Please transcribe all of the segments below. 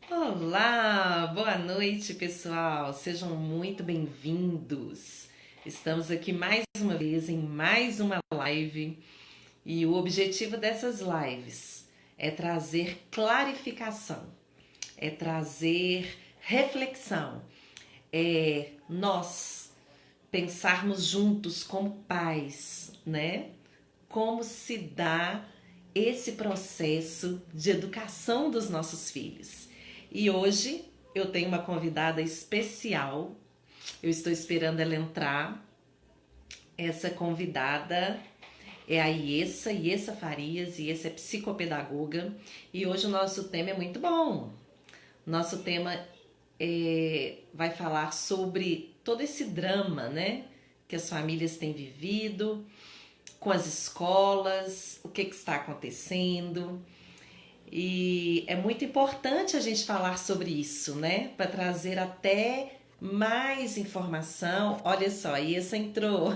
Olá, boa noite, pessoal. Sejam muito bem-vindos. Estamos aqui mais uma vez em mais uma live e o objetivo dessas lives é trazer clarificação, é trazer reflexão, é nós pensarmos juntos como pais, né? Como se dá esse processo de educação dos nossos filhos. E hoje eu tenho uma convidada especial. Eu estou esperando ela entrar. Essa convidada é a Iessa Farias. Iessa é psicopedagoga. E hoje o nosso tema é muito bom. Nosso tema vai falar sobre todo esse drama, né? Que as famílias têm vivido com as escolas, o que está acontecendo. E é muito importante a gente falar sobre isso, né? Para trazer até mais informação. Olha só, a Iessa entrou.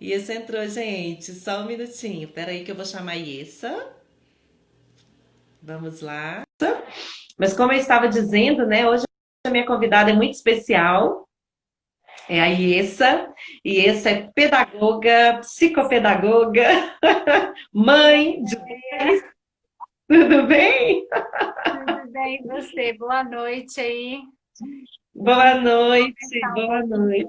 Iessa entrou, gente. Só um minutinho. Espera aí que eu vou chamar a Iessa. Vamos lá. Mas como eu estava dizendo, né? Hoje a minha convidada é muito especial. É a Iessa. Iessa é pedagoga, psicopedagoga, mãe de dois. Tudo bem? Tudo bem, e você? Boa noite aí. Boa Vamos noite, pensar um boa pouquinho. noite.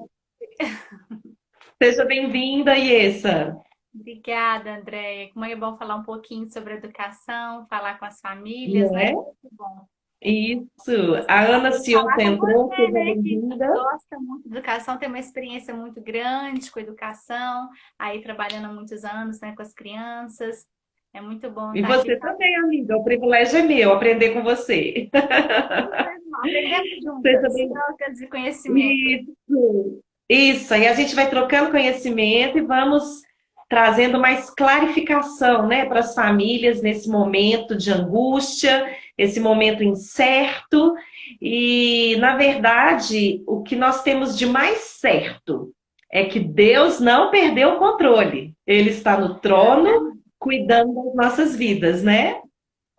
Seja bem-vinda, Iessa. Obrigada, Andréia. Como é bom falar um pouquinho sobre educação, falar com as famílias, Não né? é? Muito bom. Isso. A Ana Gostaria de falar Ciota com entrou, você, seja né, que bem-vinda. gosta muito de educação, tem uma experiência muito grande com educação, aí trabalhando há muitos anos, né, com as crianças. É muito bom E estar aqui você falando. também, amiga. O privilégio é meu aprender com você. Aprendemos Seja juntas, bem. trocas de conhecimento. Isso. Isso. Aí a gente vai trocando conhecimento e vamos trazendo mais clarificação, né, para as famílias nesse momento de angústia, esse momento incerto. E, na verdade, o que nós temos de mais certo é que Deus não perdeu o controle. Ele está no trono, cuidando das nossas vidas, né?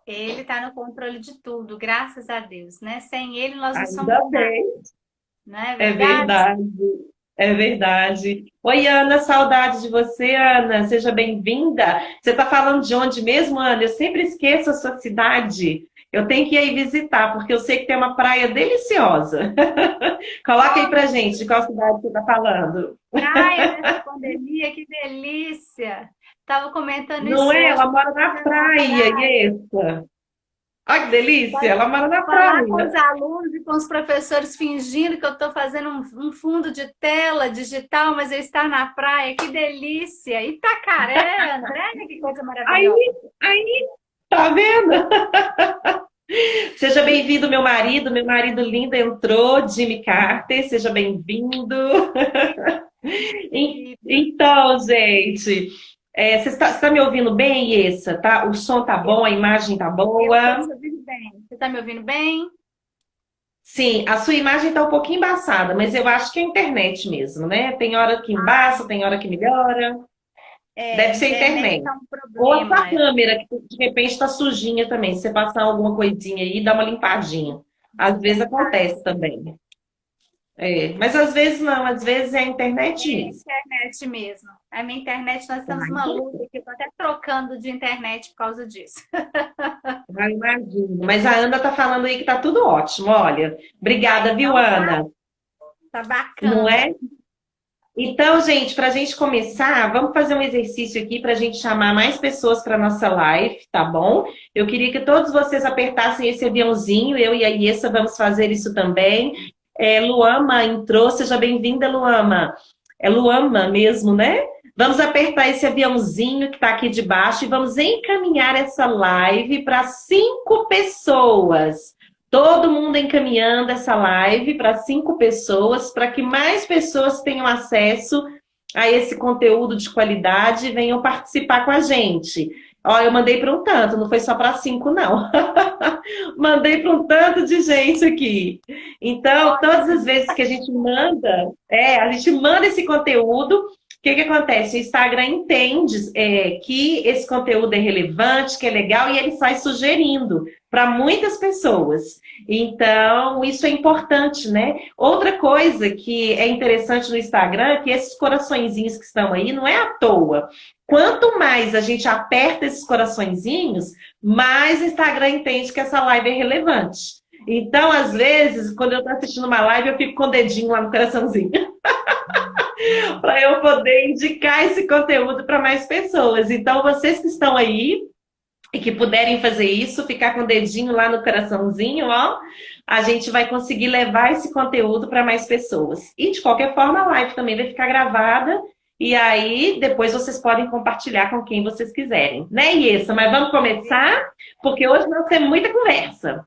Ele está no controle de tudo, graças a Deus, né? Sem ele nós não somos Ainda nada, bem. não é É verdade? verdade. É verdade. Oi, Ana, saudade de você, Ana. Seja bem-vinda. Você está falando de onde mesmo, Ana? Eu sempre esqueço a sua cidade. Eu tenho que ir aí visitar, porque eu sei que tem uma praia deliciosa. Coloca aí pra gente de qual cidade você está falando. Praia nessa pandemia, que delícia! Tava comentando Não isso é? hoje, Ela mora na na praia, praia. Iessa. Olha que delícia, ela mora na Falar com os praia. alunos e com os professores fingindo que eu estou fazendo um fundo de tela digital, mas eu estar na praia, que delícia! Itacaré, André, que coisa Aí, maravilhosa! aí, tá vendo? Seja bem-vindo, meu marido. Meu marido lindo entrou, Jimmy Carter. Seja bem-vindo. Então, gente, você está me ouvindo bem, Iessa? Tá? O som tá bom, a imagem tá Eu estou boa? te ouvindo bem. Você está me ouvindo bem? Sim, a sua imagem tá um pouquinho embaçada, mas eu acho que é a internet mesmo, né? Tem hora que embaça, tem hora que melhora. É, a Deve ser a internet internet. está um Ou a sua problema. câmera, que de repente está sujinha também. Se você passar alguma coisinha aí, dá uma limpadinha. Às vezes acontece também. É, mas às vezes não, às vezes é a internet É mesmo. internet mesmo. A minha internet, nós estamos Ah, numa então, luta aqui, eu tô até trocando de internet por causa disso. ah, imagino. Mas a Ana tá falando aí que tá tudo ótimo, olha. Ah, Obrigada, viu, então tá, Ana? tá Não bacana. é? Então, gente, para a gente começar, vamos fazer um exercício aqui para a gente chamar mais pessoas para nossa live, tá bom? Eu queria que todos vocês apertassem esse aviãozinho, eu e a Iessa vamos fazer isso também. Luama entrou, seja bem-vinda, Luama. É Luama mesmo, né? Vamos apertar esse aviãozinho que está aqui de baixo e vamos encaminhar essa live para 5 pessoas. Todo mundo encaminhando essa live para 5 pessoas, para que mais pessoas tenham acesso a esse conteúdo de qualidade e venham participar com a gente. Ó, eu mandei para um tanto, não foi só para 5, não. Mandei para um tanto de gente aqui. Então, todas as vezes que a gente manda esse conteúdo, que acontece? O Instagram entende que esse conteúdo é relevante, que é legal, e ele sai sugerindo para muitas pessoas. Então, isso é importante, né? Outra coisa que é interessante no Instagram é que esses coraçõezinhos que estão aí não é à toa. Quanto mais a gente aperta esses coraçõezinhos, mais o Instagram entende que essa live é relevante. Então, às vezes, quando eu estou assistindo uma live, eu fico com o dedinho lá no coraçãozinho, para eu poder indicar esse conteúdo para mais pessoas. Então, vocês que estão aí e que puderem fazer isso, ficar com o dedinho lá no coraçãozinho, ó, a gente vai conseguir levar esse conteúdo para mais pessoas. E, de qualquer forma, a live também vai ficar gravada. E aí, depois vocês podem compartilhar com quem vocês quiserem. Né, Iessa? Mas vamos começar? Porque hoje nós temos muita conversa.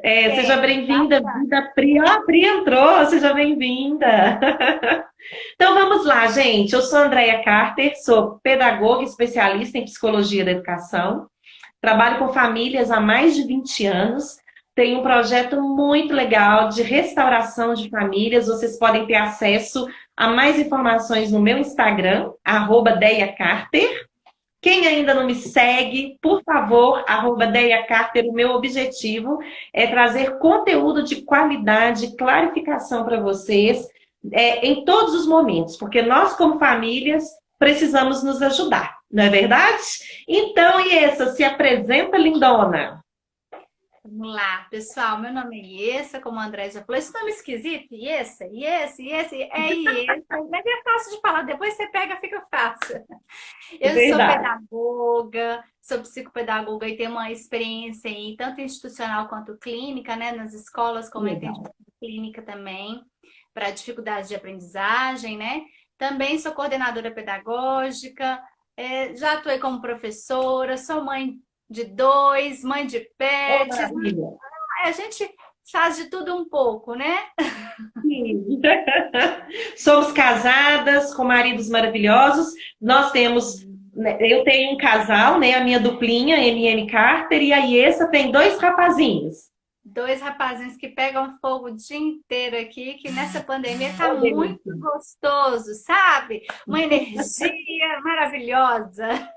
Seja bem-vinda, Vida Pri. Ó, a Pri entrou, seja bem-vinda. Então vamos lá, gente. Eu sou Andréia Carter, sou pedagoga e especialista em psicologia da educação. Trabalho com famílias há mais de 20 anos. Tenho um projeto muito legal de restauração de famílias. Vocês podem ter acesso a mais informações no meu Instagram, @DeiaCarter. Quem ainda não me segue, por favor, @DeiaCarter. O meu objetivo é trazer conteúdo de qualidade, clarificação para vocês, em todos os momentos, porque nós, como famílias, precisamos nos ajudar, não é verdade? Então, Iessa, se apresenta, lindona. Vamos lá, pessoal. Meu nome é Iessa, como a André já falou. Esse nome esquisito, Iessa, Iessa, Iessa, é Iessa, mas é fácil de falar. Depois você pega, fica fácil. Eu sou pedagoga, sou psicopedagoga e tenho uma experiência em tanto institucional quanto clínica, né? Nas escolas, como atendimento clínica também, para dificuldades de aprendizagem, né? Também sou coordenadora pedagógica, já atuei como professora, sou mãe de 2, mãe de pets. A gente faz de tudo um pouco, né? Sim. Somos casadas com maridos maravilhosos. Nós temos, eu tenho um casal, né? A minha duplinha, MM Carter, e a Iessa tem 2 rapazinhos. 2 rapazinhos que pegam fogo o dia inteiro aqui, que nessa pandemia tá muito gostoso, sabe? Uma energia maravilhosa.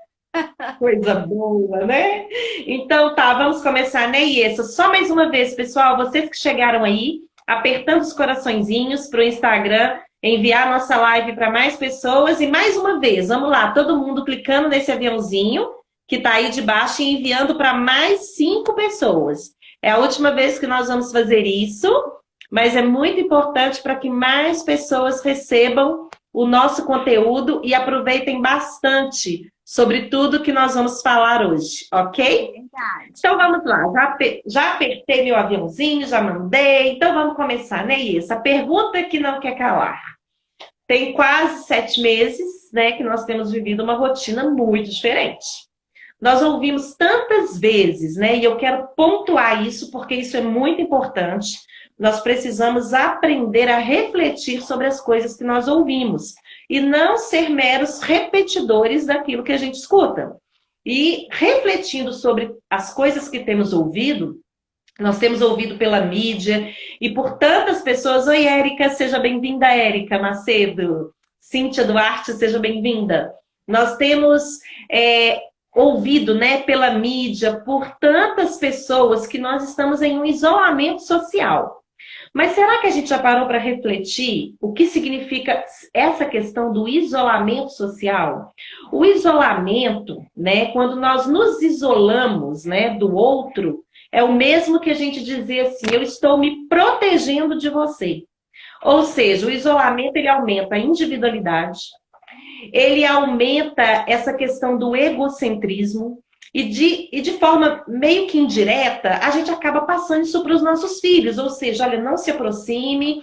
Coisa boa, né? Então tá, vamos começar, né, Iessa? Só mais uma vez, pessoal, vocês que chegaram aí, apertando os coraçõezinhos para o Instagram, enviar nossa live para mais pessoas. E mais uma vez, vamos lá, todo mundo clicando nesse aviãozinho que tá aí de baixo e enviando para mais 5 pessoas. É a última vez que nós vamos fazer isso, mas é muito importante para que mais pessoas recebam o nosso conteúdo e aproveitem bastante sobre tudo que nós vamos falar hoje, ok? Verdade. Então vamos lá, já apertei meu aviãozinho, já mandei, então vamos começar, né, Iessa? A pergunta que não quer calar. Tem quase 7 meses, né, que nós temos vivido uma rotina muito diferente. Nós ouvimos tantas vezes, né, e eu quero pontuar isso porque isso é muito importante. Nós precisamos aprender a refletir sobre as coisas que nós ouvimos e não ser meros repetidores daquilo que a gente escuta. E refletindo sobre as coisas que temos ouvido, nós temos ouvido pela mídia e por tantas pessoas. Oi, Érica, seja bem-vinda, Érica Macedo. Cíntia Duarte, seja bem-vinda. Nós temos ouvido, né, pela mídia, por tantas pessoas que nós estamos em um isolamento social. Mas será que a gente já parou para refletir o que significa essa questão do isolamento social? O isolamento, né, quando nós nos isolamos, né, do outro, é o mesmo que a gente dizer assim, eu estou me protegendo de você. Ou seja, o isolamento ele aumenta a individualidade, ele aumenta essa questão do egocentrismo, e de forma meio que indireta, a gente acaba passando isso para os nossos filhos. Ou seja, olha, não se aproxime,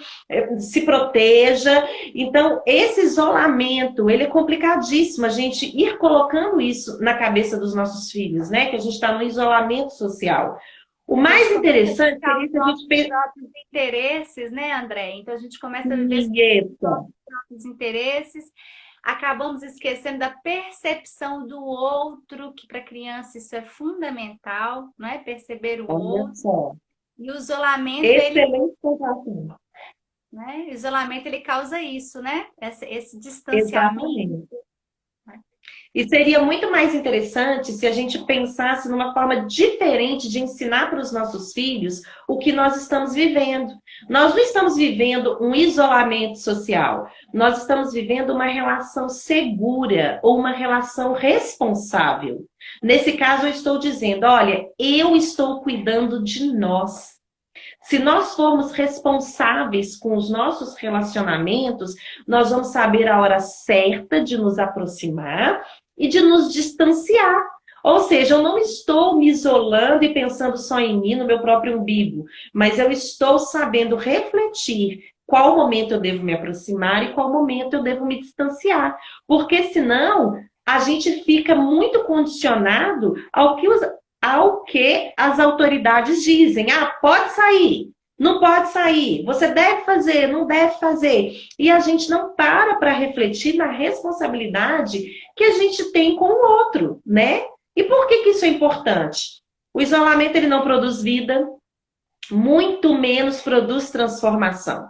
se proteja. Então, esse isolamento, ele é complicadíssimo. A gente ir colocando isso na cabeça dos nossos filhos, né? Que a gente está no isolamento social. O mais interessante é que a gente pensa os interesses, né, André? Então, a gente começa a viver os próprios interesses. Acabamos esquecendo da percepção do outro, que para a criança isso é fundamental, não é? Perceber o outro. E o isolamento, excelente né? O isolamento ele causa isso, né? Esse distanciamento. Exatamente. E seria muito mais interessante se a gente pensasse numa forma diferente de ensinar para os nossos filhos o que nós estamos vivendo. Nós não estamos vivendo um isolamento social, nós estamos vivendo uma relação segura ou uma relação responsável. Nesse caso, eu estou dizendo: olha, eu estou cuidando de nós. Se nós formos responsáveis com os nossos relacionamentos, nós vamos saber a hora certa de nos aproximar e de nos distanciar. Ou seja, eu não estou me isolando e pensando só em mim, no meu próprio umbigo, mas eu estou sabendo refletir qual momento eu devo me aproximar e qual momento eu devo me distanciar. Porque senão a gente fica muito condicionado ao que as autoridades dizem. Ah, pode sair, não pode sair, você deve fazer, não deve fazer. E a gente não para refletir na responsabilidade que a gente tem com o outro, né? E por que isso é importante? O isolamento ele não produz vida, muito menos produz transformação.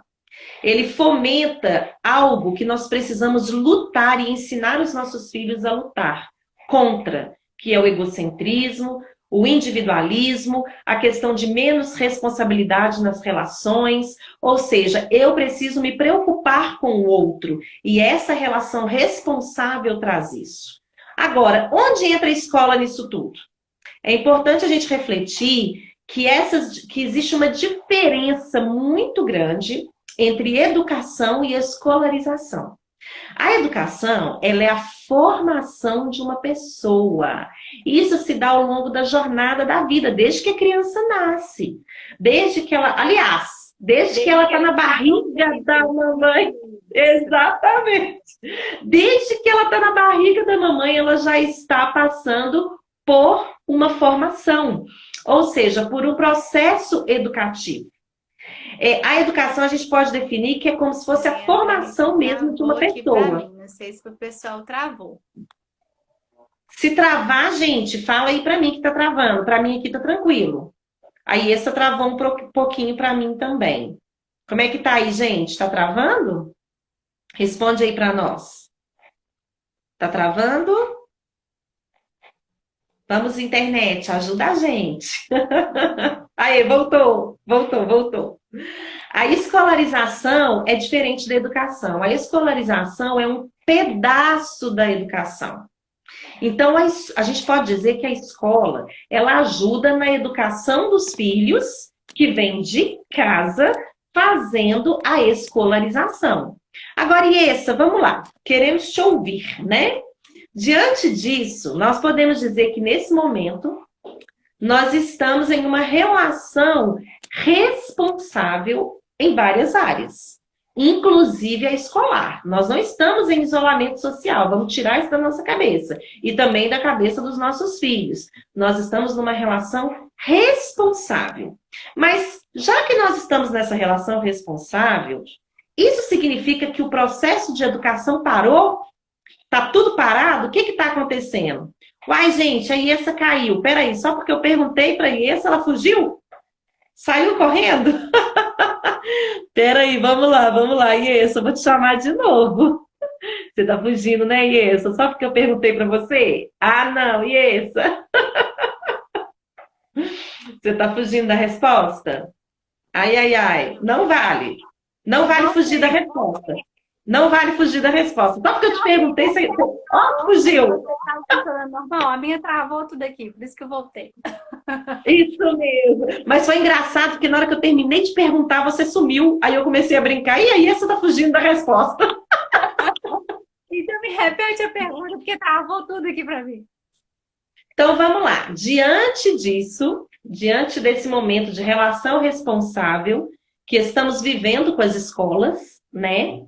Ele fomenta algo que nós precisamos lutar e ensinar os nossos filhos a lutar contra, que é o egocentrismo, o individualismo, a questão de menos responsabilidade nas relações, ou seja, eu preciso me preocupar com o outro, e essa relação responsável traz isso. Agora, onde entra a escola nisso tudo? É importante a gente refletir que existe uma diferença muito grande entre educação e escolarização. A educação, ela é a formação de uma pessoa. Isso se dá ao longo da jornada da vida, desde que a criança nasce. Desde que ela, aliás, desde que ela está na barriga da mamãe. Exatamente. Desde que ela está na barriga da mamãe, ela já está passando por uma formação. Ou seja, por um processo educativo. A educação a gente pode definir que é como se fosse a formação mesmo de uma pessoa. Não sei se o pessoal travou. Se travar, gente, fala aí pra mim que tá travando. Pra mim aqui tá tranquilo. Aí essa travou um pouquinho pra mim também. Como é que tá aí, gente? Tá travando? Responde aí pra nós. Tá travando? Vamos, internet, ajuda a gente. Aí, voltou. A escolarização é diferente da educação. A escolarização é um pedaço da educação. Então, a gente pode dizer que a escola, ela ajuda na educação dos filhos que vêm de casa fazendo a escolarização. Agora, Iessa, vamos lá. Queremos te ouvir, né? Diante disso, nós podemos dizer que nesse momento, nós estamos em uma relação responsável em várias áreas, inclusive a escolar. Nós não estamos em isolamento social, vamos tirar isso da nossa cabeça e também da cabeça dos nossos filhos. Nós estamos numa relação responsável. Mas já que nós estamos nessa relação responsável, isso significa que o processo de educação parou? Tá tudo parado? O que está acontecendo? Uai, gente, a Iessa caiu. Peraí, só porque eu perguntei para a Iessa, ela fugiu? Saiu correndo? Peraí, vamos lá, Iessa, eu vou te chamar de novo. Você tá fugindo, né, Iessa? Só porque eu perguntei para você? Ah, não, Iessa. Você tá fugindo da resposta? Ai. Não vale. Não vale fugir da resposta. Não vale fugir da resposta. Só porque eu te perguntei, você... Ó, fugiu. Não, a minha travou tudo aqui, por isso que eu voltei. Isso mesmo. Mas foi engraçado, porque na hora que eu terminei de perguntar, você sumiu. Aí eu comecei a brincar. E aí, você tá fugindo da resposta. Então me repete a pergunta, porque travou tudo aqui para mim. Então, vamos lá. Diante disso, diante desse momento de relação responsável que estamos vivendo com as escolas, né?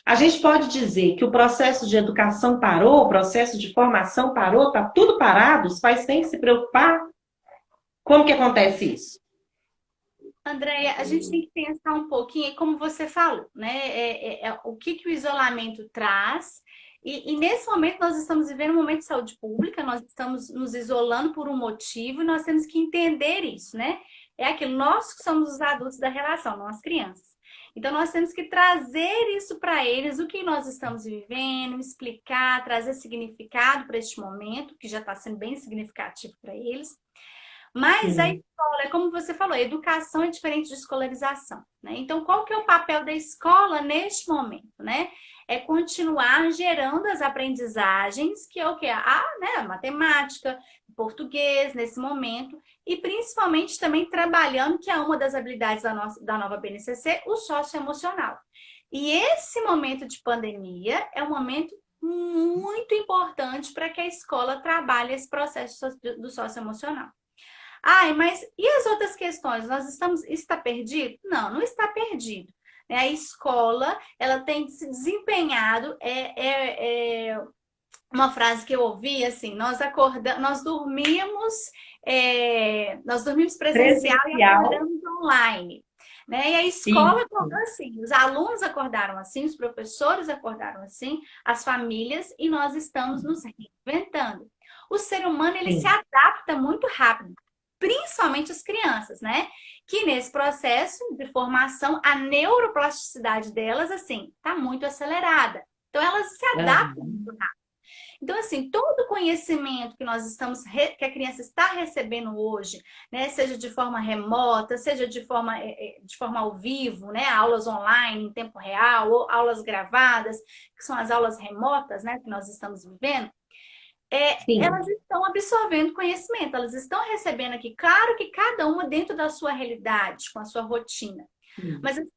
A gente pode dizer que o processo de educação parou, o processo de formação parou, tá tudo parado, os pais têm que se preocupar. Como que acontece isso? Andréia, a gente tem que pensar um pouquinho, como você falou, né? O que o isolamento traz. E nesse momento nós estamos vivendo um momento de saúde pública, nós estamos nos isolando por um motivo e nós temos que entender isso, né? É aquilo, nós que somos os adultos da relação, não as crianças. Então, nós temos que trazer isso para eles, o que nós estamos vivendo, explicar, trazer significado para este momento, que já está sendo bem significativo para eles. Mas a Sim, escola, é como você falou, a educação é diferente de escolarização, né? Então, qual que é o papel da escola neste momento, né? É continuar gerando as aprendizagens, que é o que? Né, a matemática, português nesse momento, e principalmente também trabalhando, que é uma das habilidades da nova BNCC, o socioemocional. E esse momento de pandemia é um momento muito importante para que a escola trabalhe esse processo do socioemocional. Ai, mas e as outras questões? Está perdido? Não, não está perdido. A escola, ela tem se desempenhado, uma frase que eu ouvi, assim, nós dormimos presencial e presencial, acordamos online. Né? E a escola isso, acordou assim, os alunos acordaram assim, os professores acordaram assim, as famílias, e nós estamos nos reinventando. O ser humano, ele se sim. adapta muito rápido, principalmente as crianças, né? Que nesse processo de formação, a neuroplasticidade delas, assim, está muito acelerada. Então, elas se adaptam Aham. muito rápido. Então, assim, todo o conhecimento que que a criança está recebendo hoje, né, seja de forma remota, seja de forma ao vivo, né, aulas online em tempo real, ou aulas gravadas, que são as aulas remotas, né, que nós estamos vivendo, elas Sim, estão absorvendo conhecimento, elas estão recebendo aqui, claro que cada uma dentro da sua realidade, com a sua rotina. sim. Mas assim,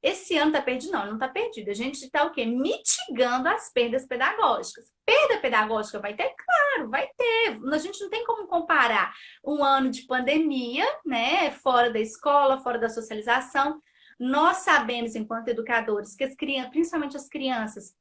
esse ano tá perdido? Não, não tá perdido. A gente está o quê? Mitigando as perdas pedagógicas. Perda pedagógica vai ter? Claro, vai ter. A gente não tem como comparar um ano de pandemia, né? Fora da escola, fora da socialização. Nós sabemos, enquanto educadores, que as crianças, principalmente as crianças,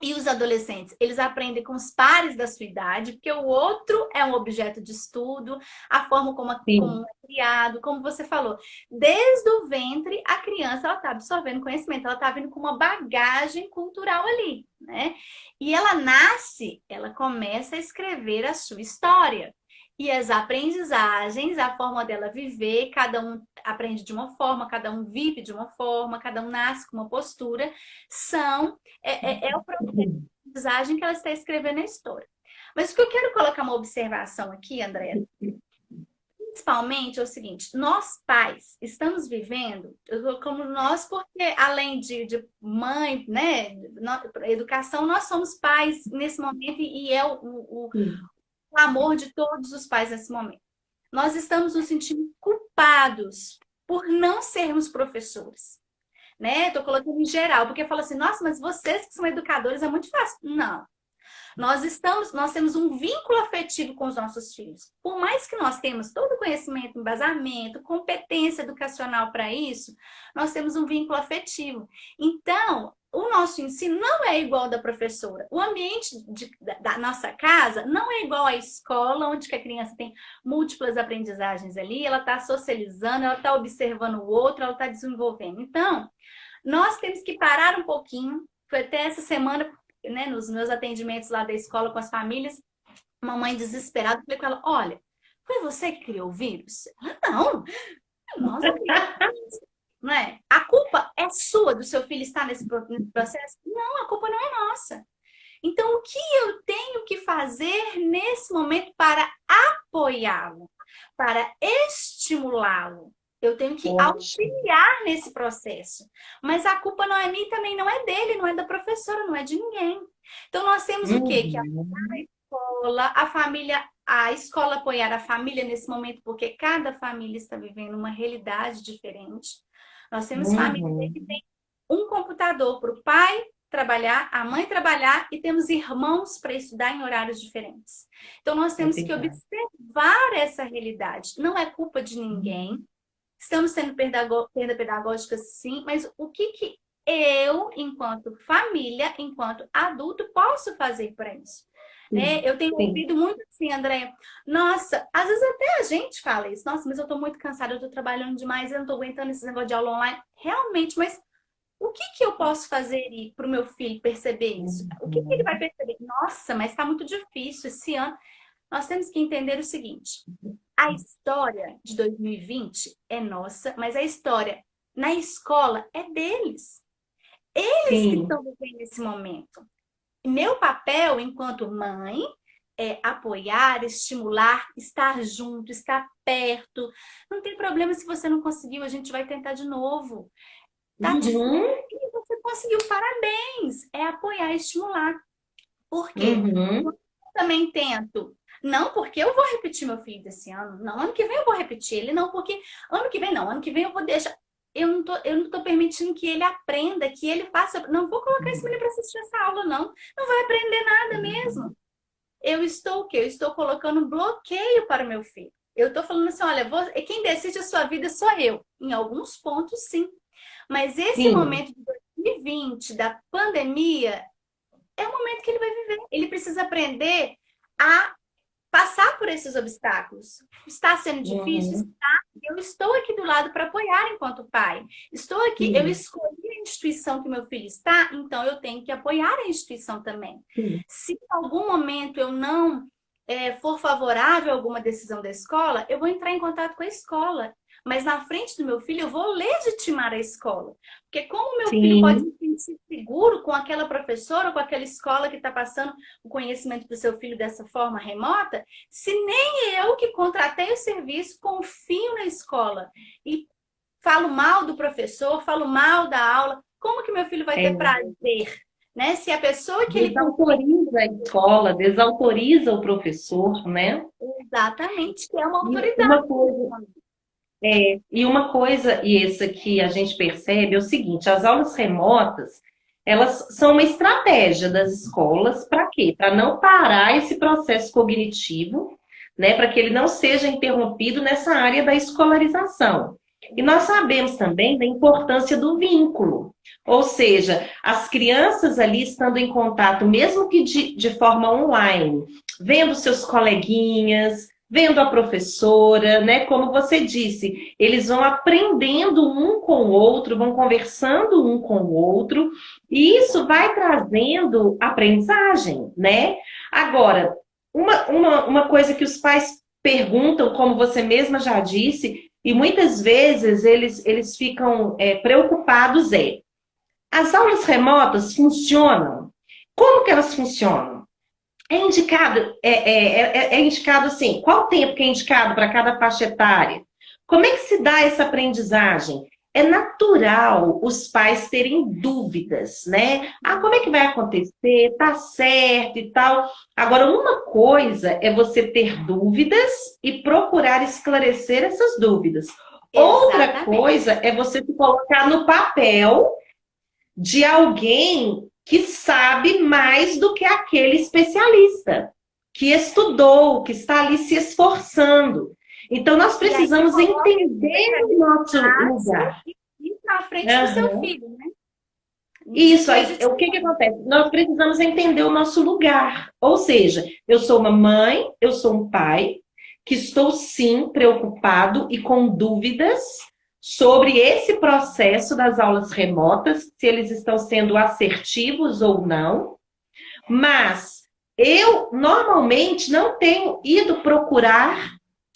e os adolescentes, eles aprendem com os pares da sua idade, porque o outro é um objeto de estudo, a forma como Sim. é criado, como você falou. Desde o ventre, a criança ela está absorvendo conhecimento, ela está vindo com uma bagagem cultural ali, né? E ela nasce, ela começa a escrever a sua história. E as aprendizagens, a forma dela viver, cada um aprende de uma forma, cada um vive de uma forma, cada um nasce com uma postura, são é o aprendizagem que ela está escrevendo a história. Mas o que eu quero colocar uma observação aqui, André, principalmente é o seguinte: nós pais estamos vivendo, eu tô como nós, porque além de mãe, né, educação, nós somos pais nesse momento e é Sim. o amor de todos os pais nesse momento. Nós estamos nos sentindo culpados por não sermos professores, né? Estou colocando em geral, porque fala assim, nossa, mas vocês que são educadores é muito fácil. Não. Nós temos um vínculo afetivo com os nossos filhos. Por mais que nós tenhamos todo o conhecimento, embasamento, competência educacional para isso, nós temos um vínculo afetivo. Então, o nosso ensino não é igual ao da professora. O ambiente da nossa casa não é igual à escola, onde que a criança tem múltiplas aprendizagens ali, ela está socializando, ela está observando o outro, ela está desenvolvendo. Então, nós temos que parar um pouquinho. Foi até essa semana, né, nos meus atendimentos lá da escola com as famílias, uma mãe desesperada, falei com ela, olha, foi você que criou o vírus? Ela, não, nós não criamos o vírus, não é? A culpa é sua do seu filho estar nesse processo? Não, a culpa não é nossa. Então, o que eu tenho que fazer nesse momento para apoiá-lo, para estimulá-lo? Eu tenho que Ótimo. auxiliar nesse processo. Mas a culpa não é minha, também não é dele, não é da professora, não é de ninguém. Então, nós temos o quê? Que a Uhum. escola, a família, a escola apoiar a família nesse momento, porque cada família está vivendo uma realidade diferente. Nós temos famílias que Uhum. têm um computador para o pai trabalhar, a mãe trabalhar e temos irmãos para estudar em horários diferentes. Então, nós É temos que verdade. observar essa realidade. Não é culpa de ninguém. Uhum. Estamos tendo perda pedagógica, sim, mas o que, que eu, enquanto família, enquanto adulto, posso fazer para isso? Né? Sim, Eu tenho sim. ouvido muito assim, André. Nossa, às vezes até a gente fala isso. Nossa, mas eu estou muito cansada, eu estou trabalhando demais, eu não estou aguentando esse negócio de aula online. Realmente, mas o que que eu posso fazer para o meu filho perceber isso? O que que ele vai Uhum. perceber? Nossa, mas está muito difícil esse ano. Nós temos que entender o seguinte: a história de 2020 é nossa, mas a história Na escola é deles. Eles que sim. estão vivendo esse momento. Meu papel enquanto mãe é apoiar, estimular, estar junto, estar perto. Não tem problema se você não conseguiu, a gente vai tentar de novo. Tá difícil, Uhum, você conseguiu, parabéns. É apoiar, estimular. Por quê? uhum, Eu também tento. Não porque eu vou repetir meu filho desse ano. Não, ano que vem eu vou repetir ele. Não, porque ano que vem não. Ano que vem eu vou deixar. Eu não tô permitindo que ele aprenda, que ele faça. Não vou colocar esse menino para assistir essa aula, não. Não vai aprender nada mesmo. Eu estou o quê? Eu estou colocando um bloqueio para o meu filho. Eu estou falando assim, olha, quem decide a sua vida sou eu. Em alguns pontos, sim. Mas esse sim. momento de 2020, da pandemia, é o momento que ele vai viver. Ele precisa aprender a passar por esses obstáculos. Está sendo difícil? Uhum, Está. Eu estou aqui do lado para apoiar enquanto pai. Estou aqui, eu sim, escolhi a instituição que meu filho está, então eu tenho que apoiar a instituição também. sim. Se em algum momento eu não for favorável a alguma decisão da escola, eu vou entrar em contato com a escola. Mas na frente do meu filho, eu vou legitimar a escola. Porque como o meu filho pode se Sim. sentir seguro com aquela professora ou com aquela escola que está passando o conhecimento para o seu filho dessa forma remota, se nem eu que contratei o serviço confio na escola e falo mal do professor, falo mal da aula, como que meu filho vai ter É. prazer? Né? Se a pessoa que ele confia Desautoriza a escola, desautoriza o professor, né? exatamente, que é uma E autoridade uma nesse coisa, momento. e essa que a gente percebe é o seguinte, as aulas remotas, elas são uma estratégia das escolas para quê? Para não parar esse processo cognitivo, né? Para que ele não seja interrompido nessa área da escolarização. E nós sabemos também da importância do vínculo. Ou seja, as crianças ali estando em contato, mesmo que de forma online, vendo seus coleguinhas, vendo a professora, né? Como você disse, eles vão aprendendo um com o outro, vão conversando um com o outro, e isso vai trazendo aprendizagem, né? Agora, uma coisa que os pais perguntam, como você mesma já disse, e muitas vezes eles ficam preocupados as aulas remotas funcionam? Como que elas funcionam? É indicado assim, qual o tempo que é indicado para cada faixa etária? Como é que se dá essa aprendizagem? É natural os pais terem dúvidas, né? Ah, como é que vai acontecer? Tá certo e tal. Agora, uma coisa é você ter dúvidas e procurar esclarecer essas dúvidas. Outra Exatamente. coisa é você se colocar no papel de alguém que sabe mais do que aquele especialista, que estudou, que está ali se esforçando. Então, nós E aí precisamos coloca esse entender o nosso especialista lugar. e na frente do seu Uhum. filho, né? Isso, aí, o que que Deslegitimando. acontece? Nós precisamos entender o nosso lugar. Ou seja, eu sou uma mãe, eu sou um pai, que estou sim preocupado e com dúvidas sobre esse processo das aulas remotas, se eles estão sendo assertivos ou não, mas eu normalmente não tenho ido procurar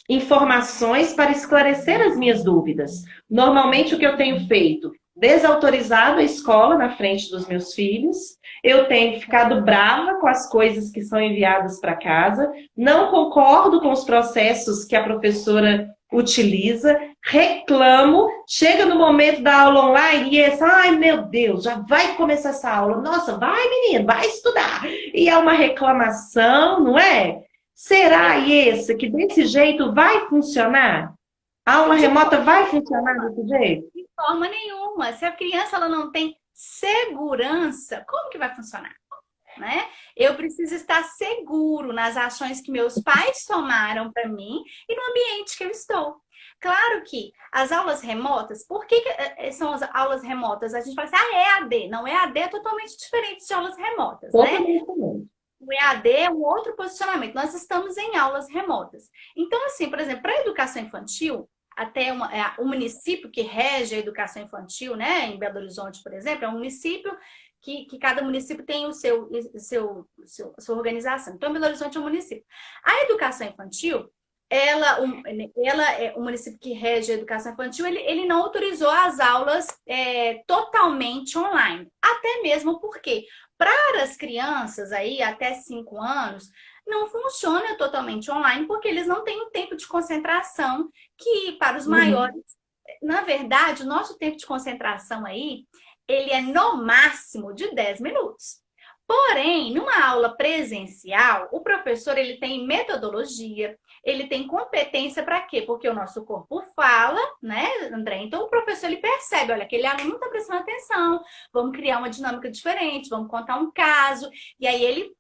informações para esclarecer as minhas dúvidas. Normalmente o que eu tenho feito? Desautorizado a escola na frente dos meus filhos, eu tenho ficado brava com as coisas que são enviadas para casa, não concordo com os processos que a professora utiliza, reclamo, chega no momento da aula online e esse, ai meu Deus, já vai começar essa aula, nossa, vai menino, vai estudar, e é uma reclamação, não é? Será, Iessa, que desse jeito vai funcionar? A aula De remota forma vai funcionar nenhuma. desse jeito? De forma nenhuma. Se a criança ela não tem segurança, como que vai funcionar? Né? Eu preciso estar seguro nas ações que meus pais tomaram para mim e no ambiente que eu estou. Claro que as aulas remotas, por que são as aulas remotas? A gente fala assim, ah, é EAD. Não, EAD é totalmente diferente de aulas remotas, né? Totalmente diferente. O EAD é um outro posicionamento. Nós estamos em aulas remotas. Então, assim, por exemplo, para a educação infantil, até o município que rege a educação infantil, né, em Belo Horizonte, por exemplo, é um município que cada município tem a sua organização. Então, Belo Horizonte é um município. A educação infantil, o município que rege a educação infantil, ele não autorizou as aulas totalmente online. Até mesmo porque, para as crianças aí até 5 anos, não funciona totalmente online, porque eles não têm o tempo de concentração que para os Uhum. maiores. Na verdade, o nosso tempo de concentração aí, ele é no máximo de 10 minutos. Porém, numa aula presencial, o professor ele tem metodologia, ele tem competência para quê? Porque o nosso corpo fala, né, André? Então o professor ele percebe, olha, aquele aluno não está prestando atenção, vamos criar uma dinâmica diferente, vamos contar um caso, e aí ele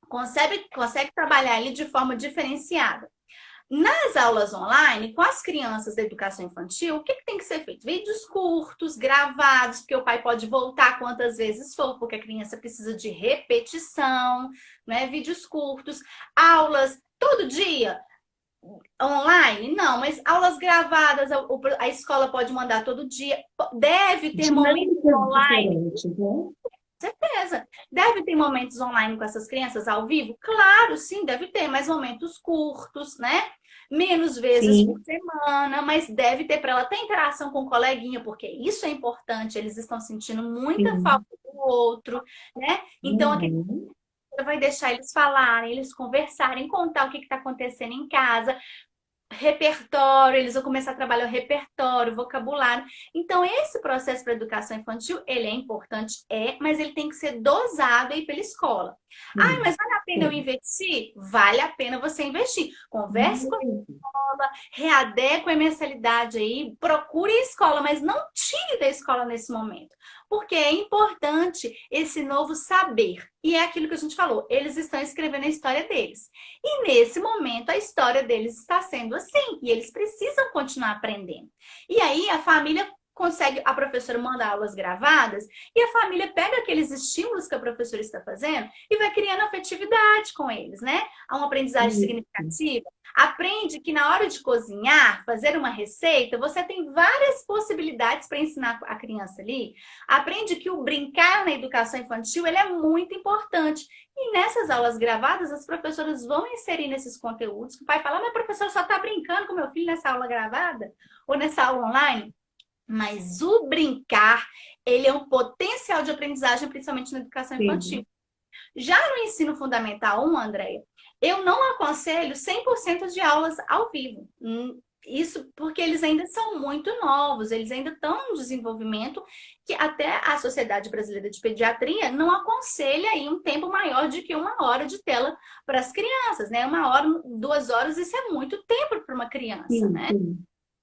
consegue trabalhar ele de forma diferenciada. Nas aulas online, com as crianças da educação infantil, o que tem que ser feito? Vídeos curtos, gravados, porque o pai pode voltar quantas vezes for, porque a criança precisa de repetição, né? Vídeos curtos, aulas todo dia online? Não, mas aulas gravadas, a escola pode mandar todo dia. Deve ter momentos Dinâmicas online. diferentes, né? Certeza. Deve ter momentos online com essas crianças ao vivo? Claro, sim, deve ter, mas momentos curtos, né? Menos vezes por Sim, semana, mas deve ter para ela ter interação com o coleguinha, porque isso é importante, eles estão sentindo muita falta sim. do outro, né? Então, aqui Uhum. vai deixar eles falarem, eles conversarem, contar o que está acontecendo em casa, repertório, eles vão começar a trabalhar o repertório, vocabulário. Então, esse processo para a educação infantil, ele é importante, mas ele tem que ser dosado aí pela escola. Ah, Sim, mas vale a pena eu sim. investir? Vale a pena você investir. Converse com a Muito. escola, readeque a mensalidade aí, procure a escola, mas não tire da escola nesse momento. Porque é importante esse novo saber. E é aquilo que a gente falou, eles estão escrevendo a história deles. E nesse momento a história deles está sendo assim, e eles precisam continuar aprendendo. E aí a família consegue, a professora manda aulas gravadas, e a família pega aqueles estímulos que a professora está fazendo e vai criando afetividade com eles, né? Há uma aprendizagem Isso. significativa. Aprende que na hora de cozinhar, fazer uma receita, você tem várias possibilidades para ensinar a criança ali. Aprende que o brincar na educação infantil ele é muito importante. E nessas aulas gravadas, as professoras vão inserir nesses conteúdos que o pai fala, mas a professora só está brincando com meu filho nessa aula gravada ou nessa aula online. Mas o brincar, ele é um potencial de aprendizagem, principalmente na educação infantil. Sim. Já no ensino fundamental 1, Andréia, eu não aconselho 100% de aulas ao vivo. Isso porque eles ainda são muito novos, eles ainda estão em desenvolvimento, que até a Sociedade Brasileira de Pediatria não aconselha aí um tempo maior de que 1 hora de tela para as crianças, né? 1 hora, 2 horas, isso é muito tempo para uma criança, Sim, né? sim.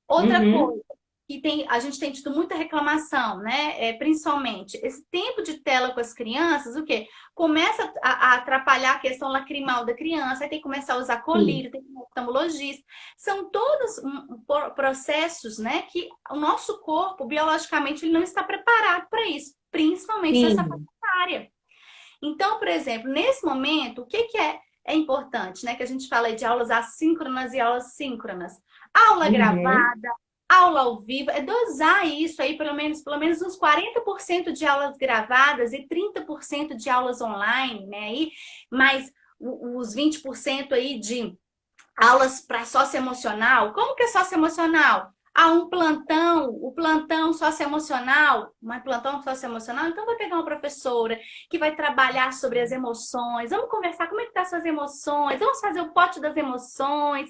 Outra Uhum. coisa que a gente tem tido muita reclamação, né? Principalmente esse tempo de tela com as crianças, o quê? Começa a atrapalhar a questão lacrimal da criança, aí tem que começar a usar Sim. colírio, tem que ir no oftalmologista. São todos processos, né, que o nosso corpo, biologicamente, ele não está preparado para isso, principalmente nessa faixa Sim. etária. Então, por exemplo, nesse momento, o que é importante, né? Que a gente fala aí de aulas assíncronas e aulas síncronas. Aula Uhum. gravada, aula ao vivo, é dosar isso aí, pelo menos uns 40% de aulas gravadas e 30% de aulas online, né? Aí, mais os 20% aí de aulas para socioemocional. Como que é socioemocional? Há um plantão, o plantão socioemocional, mas plantão socioemocional, então vai pegar uma professora que vai trabalhar sobre as emoções, vamos conversar como é que tá suas emoções, vamos fazer o pote das emoções.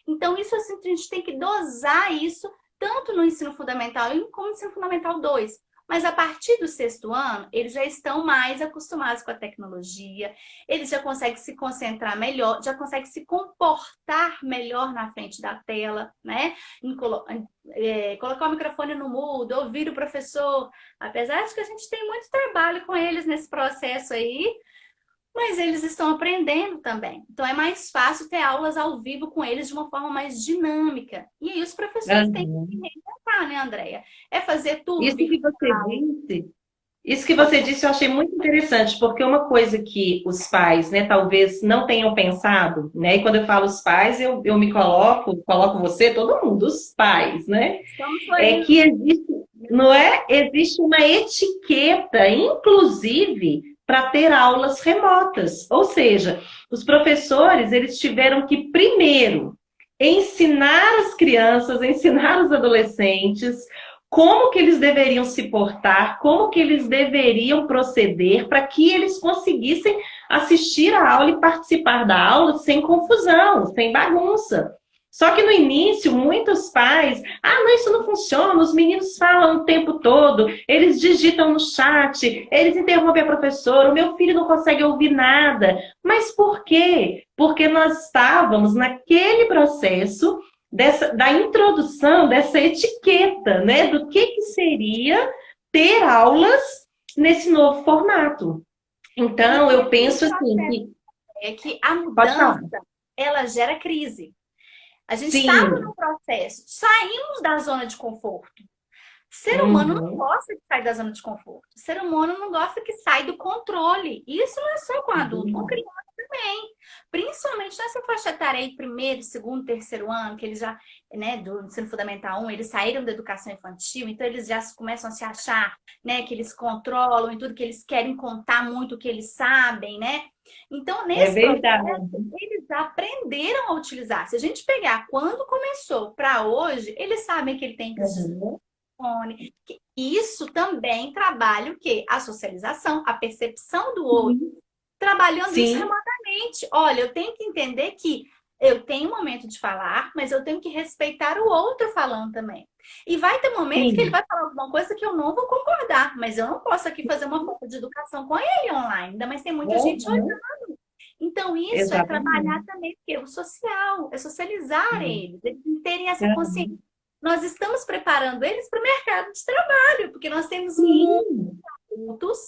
Então, isso assim, a gente tem que dosar isso, tanto no ensino fundamental 1 como no ensino fundamental 2. Mas a partir do 6º ano, eles já estão mais acostumados com a tecnologia, eles já conseguem se concentrar melhor, já conseguem se comportar melhor na frente da tela, né? Colocar o microfone no mudo, ouvir o professor. Apesar de que a gente tem muito trabalho com eles nesse processo aí, mas eles estão aprendendo também. Então é mais fácil ter aulas ao vivo com eles de uma forma mais dinâmica. E aí os professores têm que se Uhum. reinventar, né, Andréia? É fazer tudo Isso que virtual. você disse, isso que você disse eu achei muito interessante, porque uma coisa que os pais, né, talvez não tenham pensado, né, e quando eu falo os pais, eu me coloco você, todo mundo, os pais, né, Estamos é aí. que existe, não é? Existe uma etiqueta, inclusive, para ter aulas remotas. Ou seja, os professores, eles tiveram que primeiro ensinar as crianças, ensinar os adolescentes como que eles deveriam se portar, como que eles deveriam proceder para que eles conseguissem assistir a aula e participar da aula sem confusão, sem bagunça. Só que no início, muitos pais, não, isso não funciona, os meninos falam o tempo todo, eles digitam no chat, eles interrompem a professora, o meu filho não consegue ouvir nada. Mas por quê? Porque nós estávamos naquele processo da introdução dessa etiqueta, né? Do que seria ter aulas nesse novo formato. Então, eu penso assim que... É que a mudança, ela gera crise. A gente estava no processo, saímos da zona de conforto. O ser humano não gosta de sair da zona de conforto. O ser humano não gosta que saia do controle. E isso não é só com adulto, com criança também. Principalmente nessa faixa etária aí, primeiro, segundo, terceiro ano, que eles já, né, do ensino fundamental 1, eles saíram da educação infantil, então eles já começam a se achar, né, que eles controlam e tudo, que eles querem contar muito o que eles sabem, né? Então, nesse processo, eles aprenderam a utilizar. Se a gente pegar quando começou para hoje, eles sabem que ele tem que isso também trabalha o quê? A socialização, a percepção do outro. Trabalhando isso remotamente. Olha, eu tenho que entender que eu tenho um momento de falar, mas eu tenho que respeitar o outro falando também. E vai ter momento que ele vai falar alguma coisa que eu não vou concordar, mas eu não posso aqui fazer uma forma de educação com ele online, ainda mais tem muita gente olhando. Então, isso é trabalhar também, porque o social, é socializar eles terem essa consciência. Nós estamos preparando eles para o mercado de trabalho, porque nós temos muitos adultos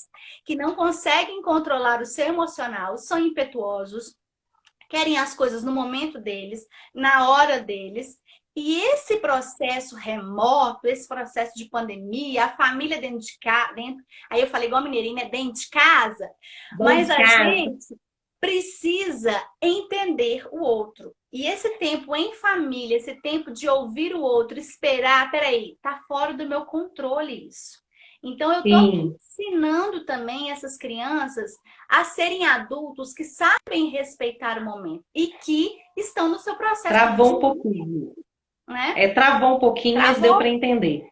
que não conseguem controlar o seu emocional, são impetuosos, querem as coisas no momento deles, na hora deles. E esse processo remoto, esse processo de pandemia, a família dentro de casa, aí eu falei igual mineirinha, né? Dentro de casa, mas a gente precisa entender o outro. E esse tempo em família, esse tempo de ouvir o outro, esperar, peraí, tá fora do meu controle isso. Então, eu estou ensinando também essas crianças a serem adultos que sabem respeitar o momento e que estão no seu processo. Travou um pouquinho. Né? Travou um pouquinho, mas deu para entender.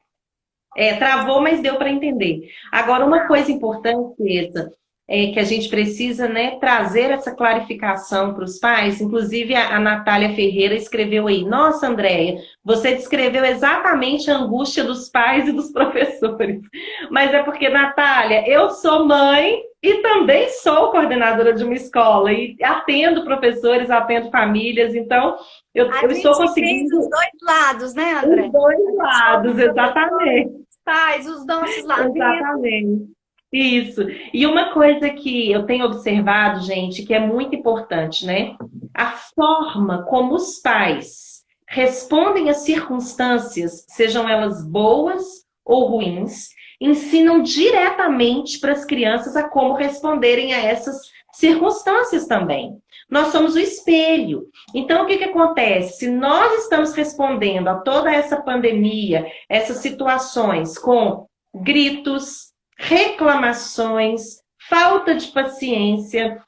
Travou, mas deu para entender. Agora, uma coisa importante, essa, que a gente precisa, né, trazer essa clarificação para os pais. Inclusive, a Natália Ferreira escreveu aí: nossa, Andréia, você descreveu exatamente a angústia dos pais e dos professores. Mas é porque, Natália, eu sou mãe e também sou coordenadora de uma escola e atendo professores, atendo famílias, então eu estou conseguindo... os dois lados, né, André? Os dois lados, exatamente. Os pais, os nossos lados. Exatamente. Isso. E uma coisa que eu tenho observado, gente, que é muito importante, né? A forma como os pais respondem às circunstâncias, sejam elas boas ou ruins, ensinam diretamente para as crianças a como responderem a essas circunstâncias também. Nós somos o espelho. Então, o que acontece? Se nós estamos respondendo a toda essa pandemia, essas situações com gritos, reclamações, falta de paciência,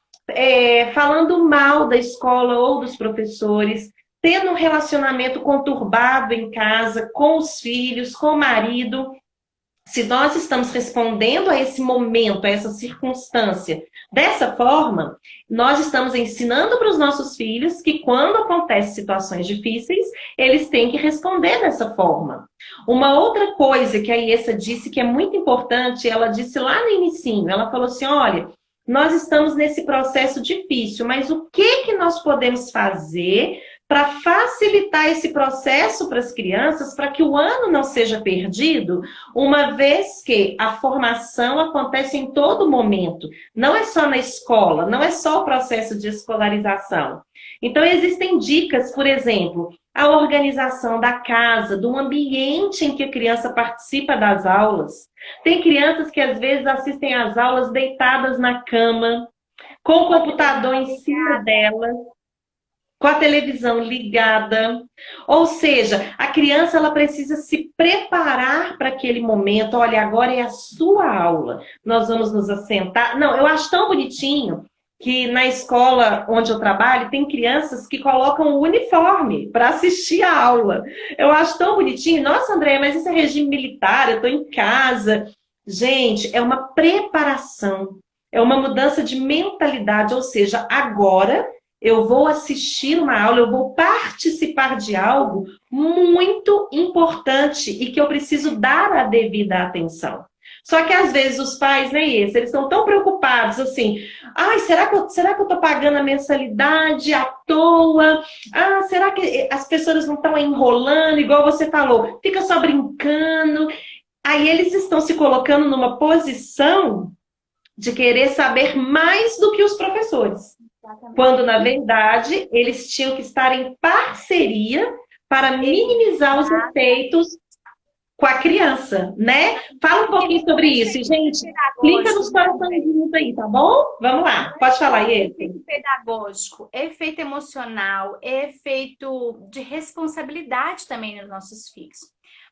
falando mal da escola ou dos professores, tendo um relacionamento conturbado em casa, com os filhos, com o marido. Se nós estamos respondendo a esse momento, a essa circunstância, dessa forma, nós estamos ensinando para os nossos filhos que quando acontecem situações difíceis, eles têm que responder dessa forma. Uma outra coisa que a Iessa disse que é muito importante, ela disse lá no inicinho, ela falou assim, olha, nós estamos nesse processo difícil, mas o que nós podemos fazer para facilitar esse processo para as crianças, para que o ano não seja perdido, uma vez que a formação acontece em todo momento. Não é só na escola, não é só o processo de escolarização. Então, existem dicas, por exemplo, a organização da casa, do ambiente em que a criança participa das aulas. Tem crianças que, às vezes, assistem às aulas deitadas na cama, com o computador em cima delas, com a televisão ligada. Ou seja, a criança ela precisa se preparar para aquele momento. Olha, agora é a sua aula. Nós vamos nos assentar. Não, eu acho tão bonitinho que na escola onde eu trabalho tem crianças que colocam o uniforme para assistir a aula. Eu acho tão bonitinho. Nossa, André, mas isso é regime militar, eu estou em casa. Gente, é uma preparação, é uma mudança de mentalidade, ou seja, agora eu vou assistir uma aula, eu vou participar de algo muito importante e que eu preciso dar a devida atenção. Só que às vezes os pais, né, eles estão tão preocupados assim, ai, será que eu tô pagando a mensalidade à toa? Ah, será que as pessoas não estão enrolando, igual você falou, fica só brincando? Aí eles estão se colocando numa posição de querer saber mais do que os professores. Quando, na Exatamente. verdade, eles tinham que estar em parceria para minimizar os efeitos com a criança, né? Fala um pouquinho sobre isso. E, gente, clica Pedagógico, nos né, André? coraçõezinhos aí, tá bom? Vamos lá. Pode falar, Iê. Efeito pedagógico, efeito emocional, efeito de responsabilidade também nos nossos filhos.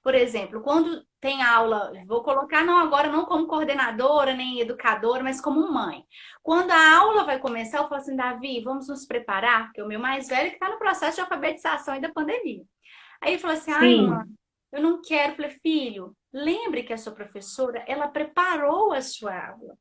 Por exemplo, quando tem aula, vou colocar não agora não como coordenadora nem educadora, mas como mãe. Quando a aula vai começar, eu falo assim, Davi, vamos nos preparar, porque o meu mais velho que está no processo de alfabetização e da pandemia. Aí ele falou assim, ai, mamãe, Sim, eu não quero. Eu falei, filho, lembre que a sua professora, ela preparou a sua aula.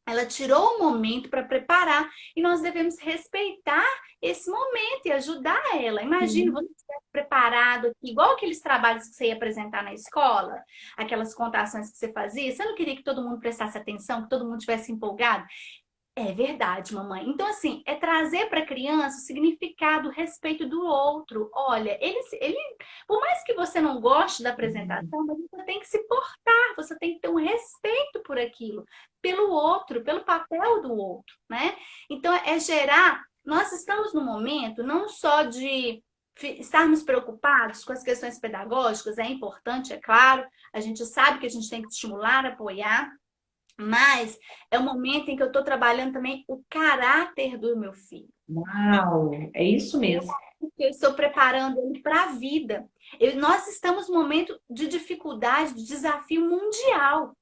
Ela tirou um momento para preparar e nós devemos respeitar esse momento e ajudar ela. Imagina você sim, estivesse preparado aqui, igual aqueles trabalhos que você ia apresentar na escola, aquelas contações que você fazia. Você não queria que todo mundo prestasse atenção, que todo mundo tivesse empolgado? É verdade, mamãe. Então, assim, é trazer para a criança o significado, o respeito do outro. Olha, por mais que você não goste da apresentação, mas você tem que se portar, você tem que ter um respeito por aquilo, pelo outro, pelo papel do outro, né? Então, é gerar. Nós estamos no momento não só de estarmos preocupados com as questões pedagógicas, é importante, é claro, a gente sabe que a gente tem que estimular, apoiar. Mas é o momento em que eu estou trabalhando também o caráter do meu filho. uau, é isso mesmo. Porque eu estou preparando ele para a vida. Nós estamos num momento de dificuldade, de desafio mundial.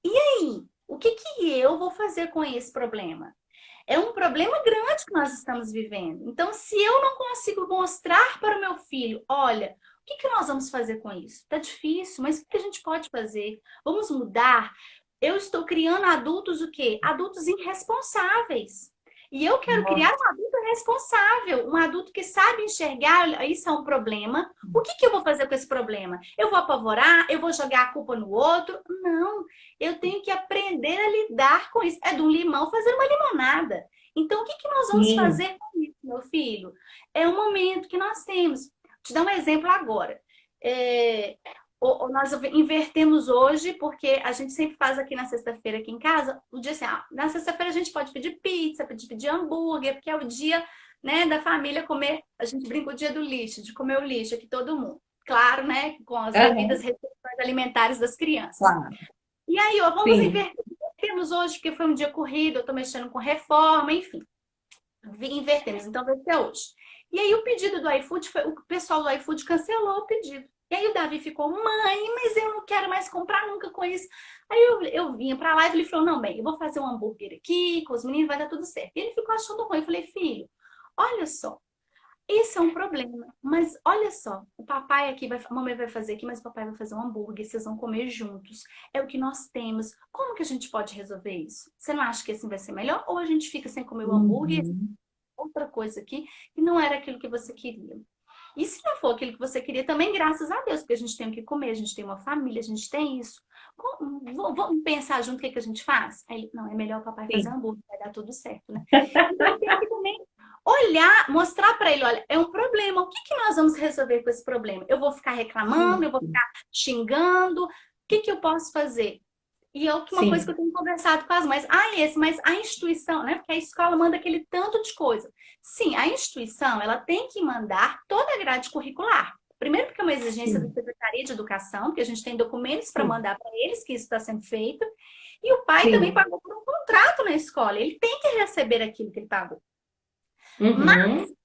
E aí? O que que eu vou fazer com esse problema? É um problema grande que nós estamos vivendo. Então, se eu não consigo mostrar para o meu filho, olha, o que que nós vamos fazer com isso? Tá difícil, mas o que a gente pode fazer? Vamos mudar? Eu estou criando adultos o quê? Adultos irresponsáveis. E eu quero criar Nossa, um adulto responsável, um adulto que sabe enxergar, olha, isso é um problema. O que que eu vou fazer com esse problema? Eu vou apavorar? Eu vou jogar a culpa no outro? Não, eu tenho que aprender a lidar com isso. É de um limão fazer uma limonada. Então, o que que nós vamos sim. fazer com isso, meu filho? É um momento que nós temos. Vou te dar um exemplo agora. É, nós invertemos hoje, porque a gente sempre faz aqui na sexta-feira, aqui em casa, o dia assim, na sexta-feira a gente pode pedir pizza, pedir hambúrguer, porque é o dia, né, da família comer, a gente brinca o dia do lixo, de comer o lixo aqui todo mundo. Claro, né, com as devidas Aham, restrições alimentares das crianças. claro. E aí, ó, vamos Sim. inverter. Invertemos hoje, porque foi um dia corrido, eu tô mexendo com reforma, enfim. Invertemos, então vai ser hoje. E aí o pedido do iFood, o pessoal do iFood cancelou o pedido. E aí o Davi ficou, mãe, mas eu não quero mais comprar nunca com isso. Aí eu vinha pra lá e ele falou, não, bem, eu vou fazer um hambúrguer aqui com os meninos, vai dar tudo certo. E ele ficou achando ruim. Eu falei, filho, olha só, isso é um problema. Mas olha só, o papai aqui, a mamãe vai fazer aqui, mas o papai vai fazer um hambúrguer, vocês vão comer juntos. É o que nós temos. Como que a gente pode resolver isso? Você não acha que assim vai ser melhor? Ou a gente fica sem comer o hambúrguer, Uhum. outra coisa aqui, e não era aquilo que você queria? E se não for aquilo que você queria, também graças a Deus, porque a gente tem o que comer, a gente tem uma família, a gente tem isso. Vamos pensar junto o que, que a gente faz? Aí, não, é melhor o papai fazer Sim. hambúrguer, vai dar tudo certo, né? Então tem que também olhar, mostrar para ele, olha, é um problema, o que que nós vamos resolver com esse problema? Eu vou ficar reclamando, eu vou Isso. ficar xingando, o que que eu posso fazer? E é uma coisa que Sim. eu tenho conversado com as mães. Mas a instituição, né? Porque a escola manda aquele tanto de coisa. Sim, a instituição, ela tem que mandar toda a grade curricular. Primeiro, porque é uma exigência da Sim. Secretaria de Educação, porque a gente tem documentos para Sim. mandar para eles que isso está sendo feito. E o pai também Sim. pagou por um contrato na escola. Ele tem que receber aquilo que ele pagou. Mas Uhum.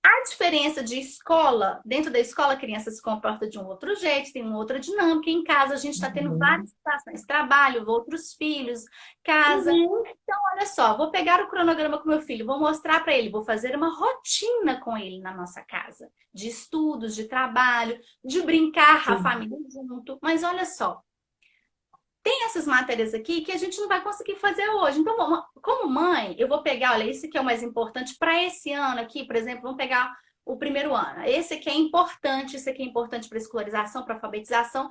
A diferença de escola, dentro da escola a criança se comporta de um outro jeito, tem uma outra dinâmica. Em casa a gente está tendo várias situações, trabalho, outros filhos, casa. Então, olha só, vou pegar o cronograma com meu filho, vou mostrar para ele, vou fazer uma rotina com ele na nossa casa, de estudos, de trabalho, de brincar a família junto. Mas olha só, tem essas matérias aqui que a gente não vai conseguir fazer hoje. Então, como mãe, eu vou pegar, olha, esse aqui é o mais importante para esse ano aqui, por exemplo, vamos pegar o primeiro ano. Esse aqui é importante, esse aqui é importante para escolarização, para alfabetização.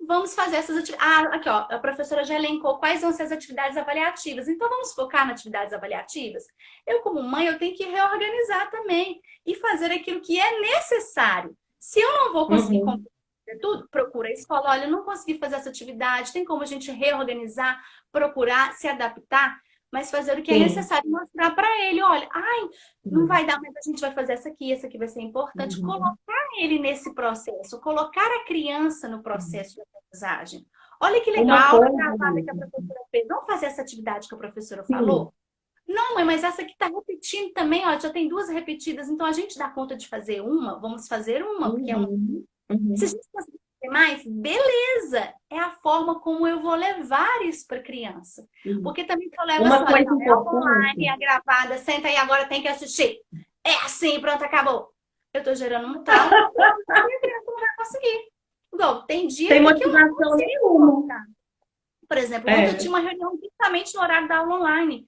Vamos fazer essas atividades. Ah, aqui, ó, a professora já elencou quais vão ser as atividades avaliativas. Então, vamos focar nas atividades avaliativas? Eu, como mãe, eu tenho que reorganizar também e fazer aquilo que é necessário. Se eu não vou conseguir tudo, procura a escola, olha, eu não consegui fazer essa atividade, tem como a gente reorganizar, procurar se adaptar, mas fazer o que é necessário, mostrar para ele, olha, ai, não vai dar, mas a gente vai fazer essa aqui vai ser importante, colocar ele nesse processo, colocar a criança no processo de aprendizagem. Olha que legal a gravada que a professora fez, vamos fazer essa atividade que a professora falou? Não, mãe, mas essa aqui tá repetindo também, ó, já tem 2 repetidas, então a gente dá conta de fazer uma, vamos fazer uma, porque é uma. Se a gente conseguir fazer mais, beleza! É a forma como eu vou levar isso para a criança. Porque também se eu levo Uma coisa é online, a gravada, senta aí, agora tem que assistir. É assim, pronto, acabou. Eu tô gerando um trauma, a criança não vai conseguir. Igual, tem dia tem que eu não consigo. Por exemplo, ontem eu tinha uma reunião justamente no horário da aula online.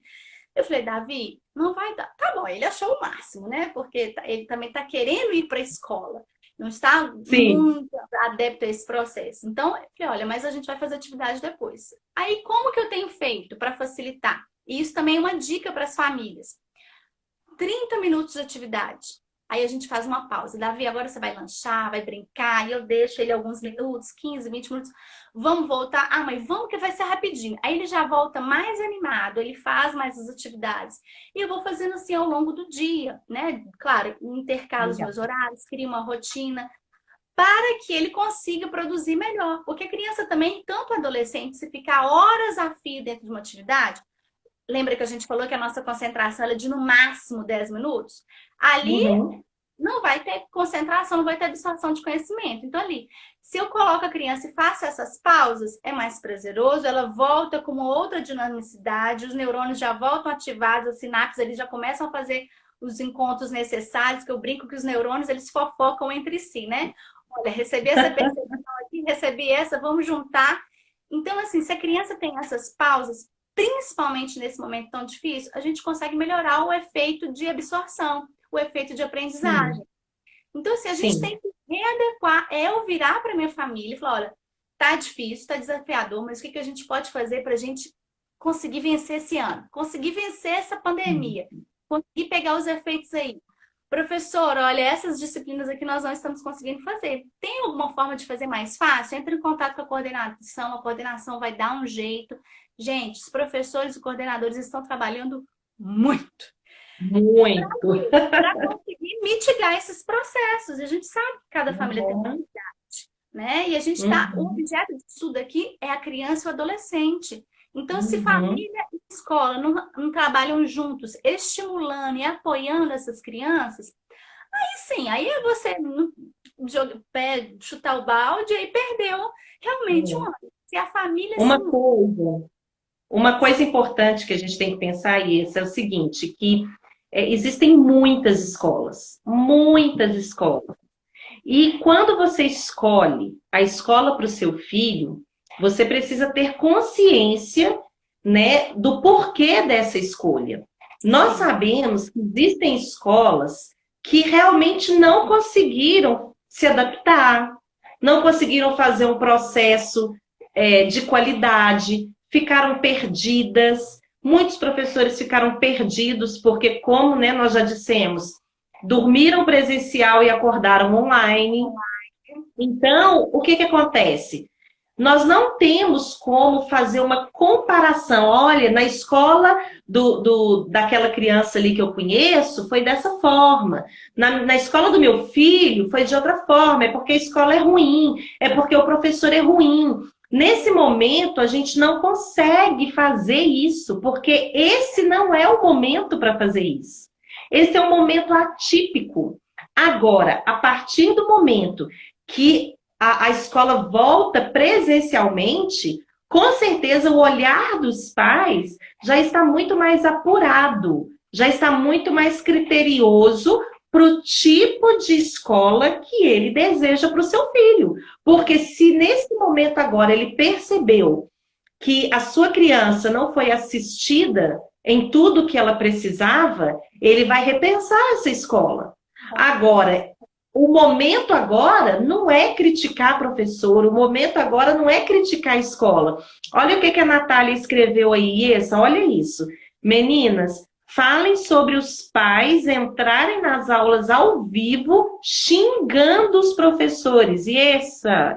Eu falei, Davi, não vai dar. Tá bom, ele achou o máximo, né? Porque ele também tá querendo ir para a escola. Não está muito adepto a esse processo. Então, eu falei, olha, mas a gente vai fazer atividade depois. Aí, como que eu tenho feito para facilitar? E isso também é uma dica para as famílias. 30 minutos de atividade. Aí a gente faz uma pausa. Davi, agora você vai lanchar, vai brincar, e eu deixo ele alguns minutos, 15, 20 minutos. Vamos voltar. Ah, mãe, vamos que vai ser rapidinho. Aí ele já volta mais animado, ele faz mais as atividades. E eu vou fazendo assim ao longo do dia, né? Claro, intercalo os meus horários, crio uma rotina para que ele consiga produzir melhor. Porque a criança também, tanto adolescente, se ficar horas a fio dentro de uma atividade, lembra que a gente falou que a nossa concentração é de no máximo 10 minutos? Ali não vai ter concentração, não vai ter absorção de conhecimento. Então ali, se eu coloco a criança e faço essas pausas, é mais prazeroso, ela volta com uma outra dinamicidade, os neurônios já voltam ativados, as sinapses ali já começam a fazer os encontros necessários, que eu brinco que os neurônios, eles fofocam entre si, né? Olha, recebi essa percepção aqui, recebi essa, vamos juntar. Então, assim, se a criança tem essas pausas, principalmente nesse momento tão difícil, a gente consegue melhorar o efeito de absorção, o efeito de aprendizagem. Então, assim, a gente tem que readequar, eu virar para minha família e falar, olha, tá difícil, tá desafiador, mas o que a gente pode fazer para a gente conseguir vencer esse ano? Conseguir vencer essa pandemia? Conseguir pegar os efeitos aí? Professor, olha, essas disciplinas aqui nós não estamos conseguindo fazer. Tem alguma forma de fazer mais fácil? Entre em contato com a coordenação vai dar um jeito. Gente, os professores e coordenadores estão trabalhando muito. Muito. Para conseguir mitigar esses processos. E a gente sabe que cada família tem uma unidade, né? E a gente tá, o objeto de estudo aqui é a criança e o adolescente. Então, se família e escola não trabalham juntos, estimulando e apoiando essas crianças, aí sim, aí é você chutar o balde e aí perdeu realmente um ano. Se a família... Uma coisa importante que a gente tem que pensar, Ies, é o seguinte, que existem muitas escolas. E quando você escolhe a escola para o seu filho, você precisa ter consciência, né, do porquê dessa escolha. Nós sabemos que existem escolas que realmente não conseguiram se adaptar, não conseguiram fazer um processo de qualidade, ficaram perdidas. Muitos professores ficaram perdidos porque, como, né, nós já dissemos, dormiram presencial e acordaram online. Então, o que acontece? Nós não temos como fazer uma comparação. Olha, na escola daquela criança ali que eu conheço, foi dessa forma. Na escola do meu filho, foi de outra forma. É porque a escola é ruim, é porque o professor é ruim. Nesse momento, a gente não consegue fazer isso, porque esse não é o momento para fazer isso. Esse é um momento atípico. Agora, a partir do momento que a escola volta presencialmente, com certeza o olhar dos pais já está muito mais apurado, já está muito mais criterioso para o tipo de escola que ele deseja para o seu filho. Porque se nesse momento agora ele percebeu que a sua criança não foi assistida em tudo que ela precisava, ele vai repensar essa escola. Agora, o momento agora não é criticar a professora, o momento agora não é criticar a escola. Olha o que a Natália escreveu aí, essa, olha isso. Meninas, falem sobre os pais entrarem nas aulas ao vivo xingando os professores. E essa,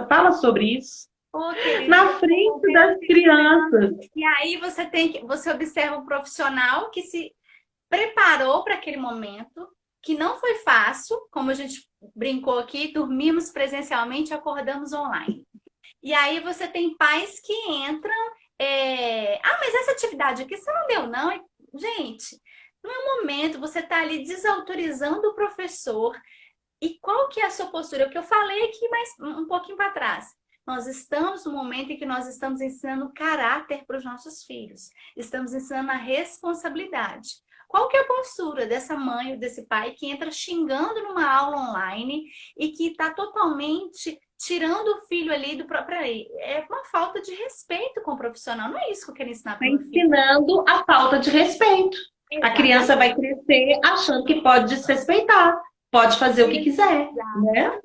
fala sobre isso. Ô, querida, Na frente das crianças. e aí você observa um profissional que se preparou para aquele momento, que não foi fácil, como a gente brincou aqui, dormimos presencialmente, acordamos online. E aí você tem pais que entram, mas essa atividade aqui você não deu, não? Gente, não é um momento, você está ali desautorizando o professor. E qual que é a sua postura? O que eu falei aqui mais um pouquinho para trás. Nós estamos no momento em que nós estamos ensinando caráter para os nossos filhos. Estamos ensinando a responsabilidade. Qual que é a postura dessa mãe ou desse pai que entra xingando numa aula online e que está totalmente tirando o filho ali do próprio... É uma falta de respeito com o profissional. Não é isso que eu quero ensinar para o meu filho. Ensinando a falta de respeito. A criança vai crescer achando que pode desrespeitar, pode fazer o que quiser, né?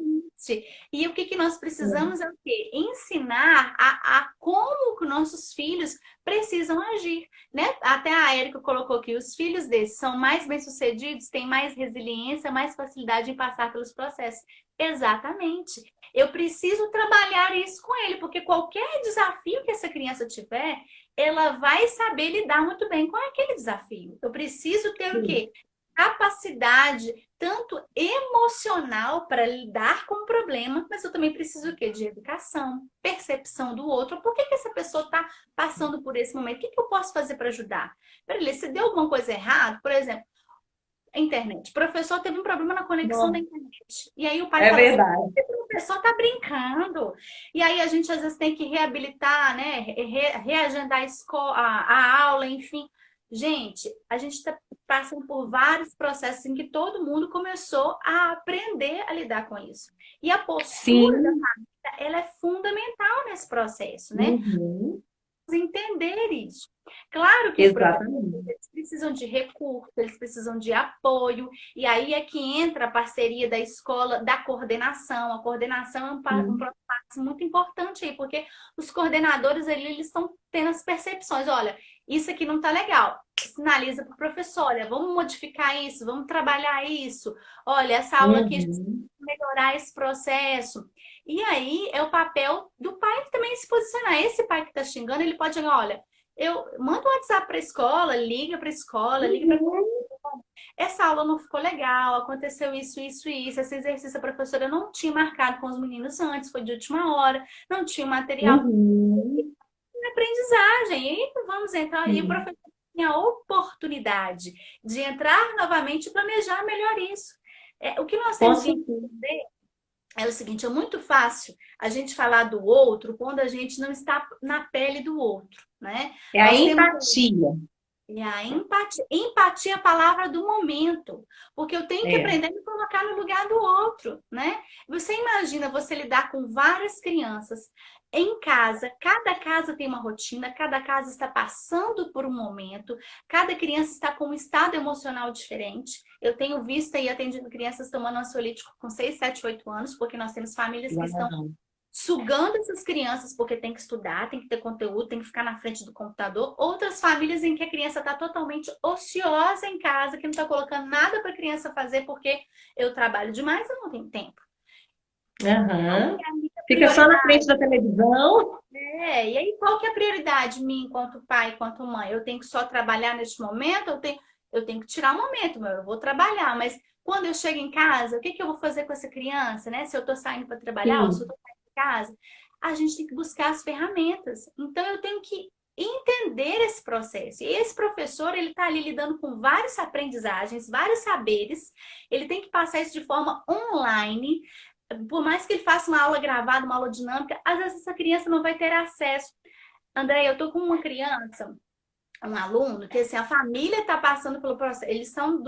E o que nós precisamos é o quê? Ensinar a como que nossos filhos precisam agir, né? Até a Érica colocou aqui, os filhos desses são mais bem-sucedidos, têm mais resiliência, mais facilidade em passar pelos processos. Exatamente. Eu preciso trabalhar isso com ele, porque qualquer desafio que essa criança tiver, ela vai saber lidar muito bem com aquele desafio. Eu preciso ter o quê? Capacidade, tanto emocional para lidar com o problema, mas eu também preciso o quê? De educação, percepção do outro. Por que essa pessoa está passando por esse momento? O que eu posso fazer para ajudar? Peraí, se deu alguma coisa errada, por exemplo, a internet. O professor teve um problema na conexão da internet. E aí o pai fala assim, o professor está brincando. E aí a gente às vezes tem que reabilitar, né? Reagendar a aula, enfim. Gente, a gente está passando por vários processos em que todo mundo começou a aprender a lidar com isso. E a postura da família, ela é fundamental nesse processo, né? Entender isso. Claro que os professores eles precisam de recursos, eles precisam de apoio, e aí é que entra a parceria da escola, da coordenação. A coordenação é um passo muito importante aí, porque os coordenadores eles estão tendo as percepções, olha, isso aqui não está legal. Sinaliza para o professor, olha, vamos modificar isso, vamos trabalhar isso. Olha, essa aula aqui a gente precisa melhorar esse processo. E aí é o papel do pai também se posicionar. Esse pai que está xingando, ele pode chegar, olha, eu mando um WhatsApp para a escola, liga para a escola, liga para essa aula não ficou legal, aconteceu isso, isso e isso. Esse exercício a professora não tinha marcado com os meninos antes, foi de última hora, não tinha material. Aprendizagem, e vamos entrar, e o professor tem a oportunidade de entrar novamente e planejar melhor isso. O que nós temos que entender é o seguinte, é muito fácil a gente falar do outro quando a gente não está na pele do outro, né? É a empatia. E a empatia. Empatia é a palavra do momento. Porque eu tenho que aprender a me colocar no lugar do outro, né? Você imagina você lidar com várias crianças em casa. Cada casa tem uma rotina, cada casa está passando por um momento, cada criança está com um estado emocional diferente. Eu tenho visto e atendido crianças tomando ansiolítico com 6, 7, 8 anos, porque nós temos famílias que estão sugando essas crianças porque tem que estudar, tem que ter conteúdo, tem que ficar na frente do computador. Outras famílias em que a criança está totalmente ociosa em casa, que não está colocando nada para a criança fazer porque eu trabalho demais, eu não tenho tempo. Fica só na frente da televisão. E aí qual que é a prioridade minha enquanto pai, enquanto mãe? Eu tenho que só trabalhar neste momento? Eu tenho que tirar um momento, eu vou trabalhar, mas quando eu chego em casa, o que eu vou fazer com essa criança, né? Se eu estou saindo para trabalhar ou se eu estou saindo de casa, a gente tem que buscar as ferramentas. Então, eu tenho que entender esse processo. E esse professor, ele está ali lidando com várias aprendizagens, vários saberes, ele tem que passar isso de forma online. Por mais que ele faça uma aula gravada, uma aula dinâmica, às vezes essa criança não vai ter acesso. André, eu tô com uma criança, um aluno, que assim, a família está passando pelo processo, eles são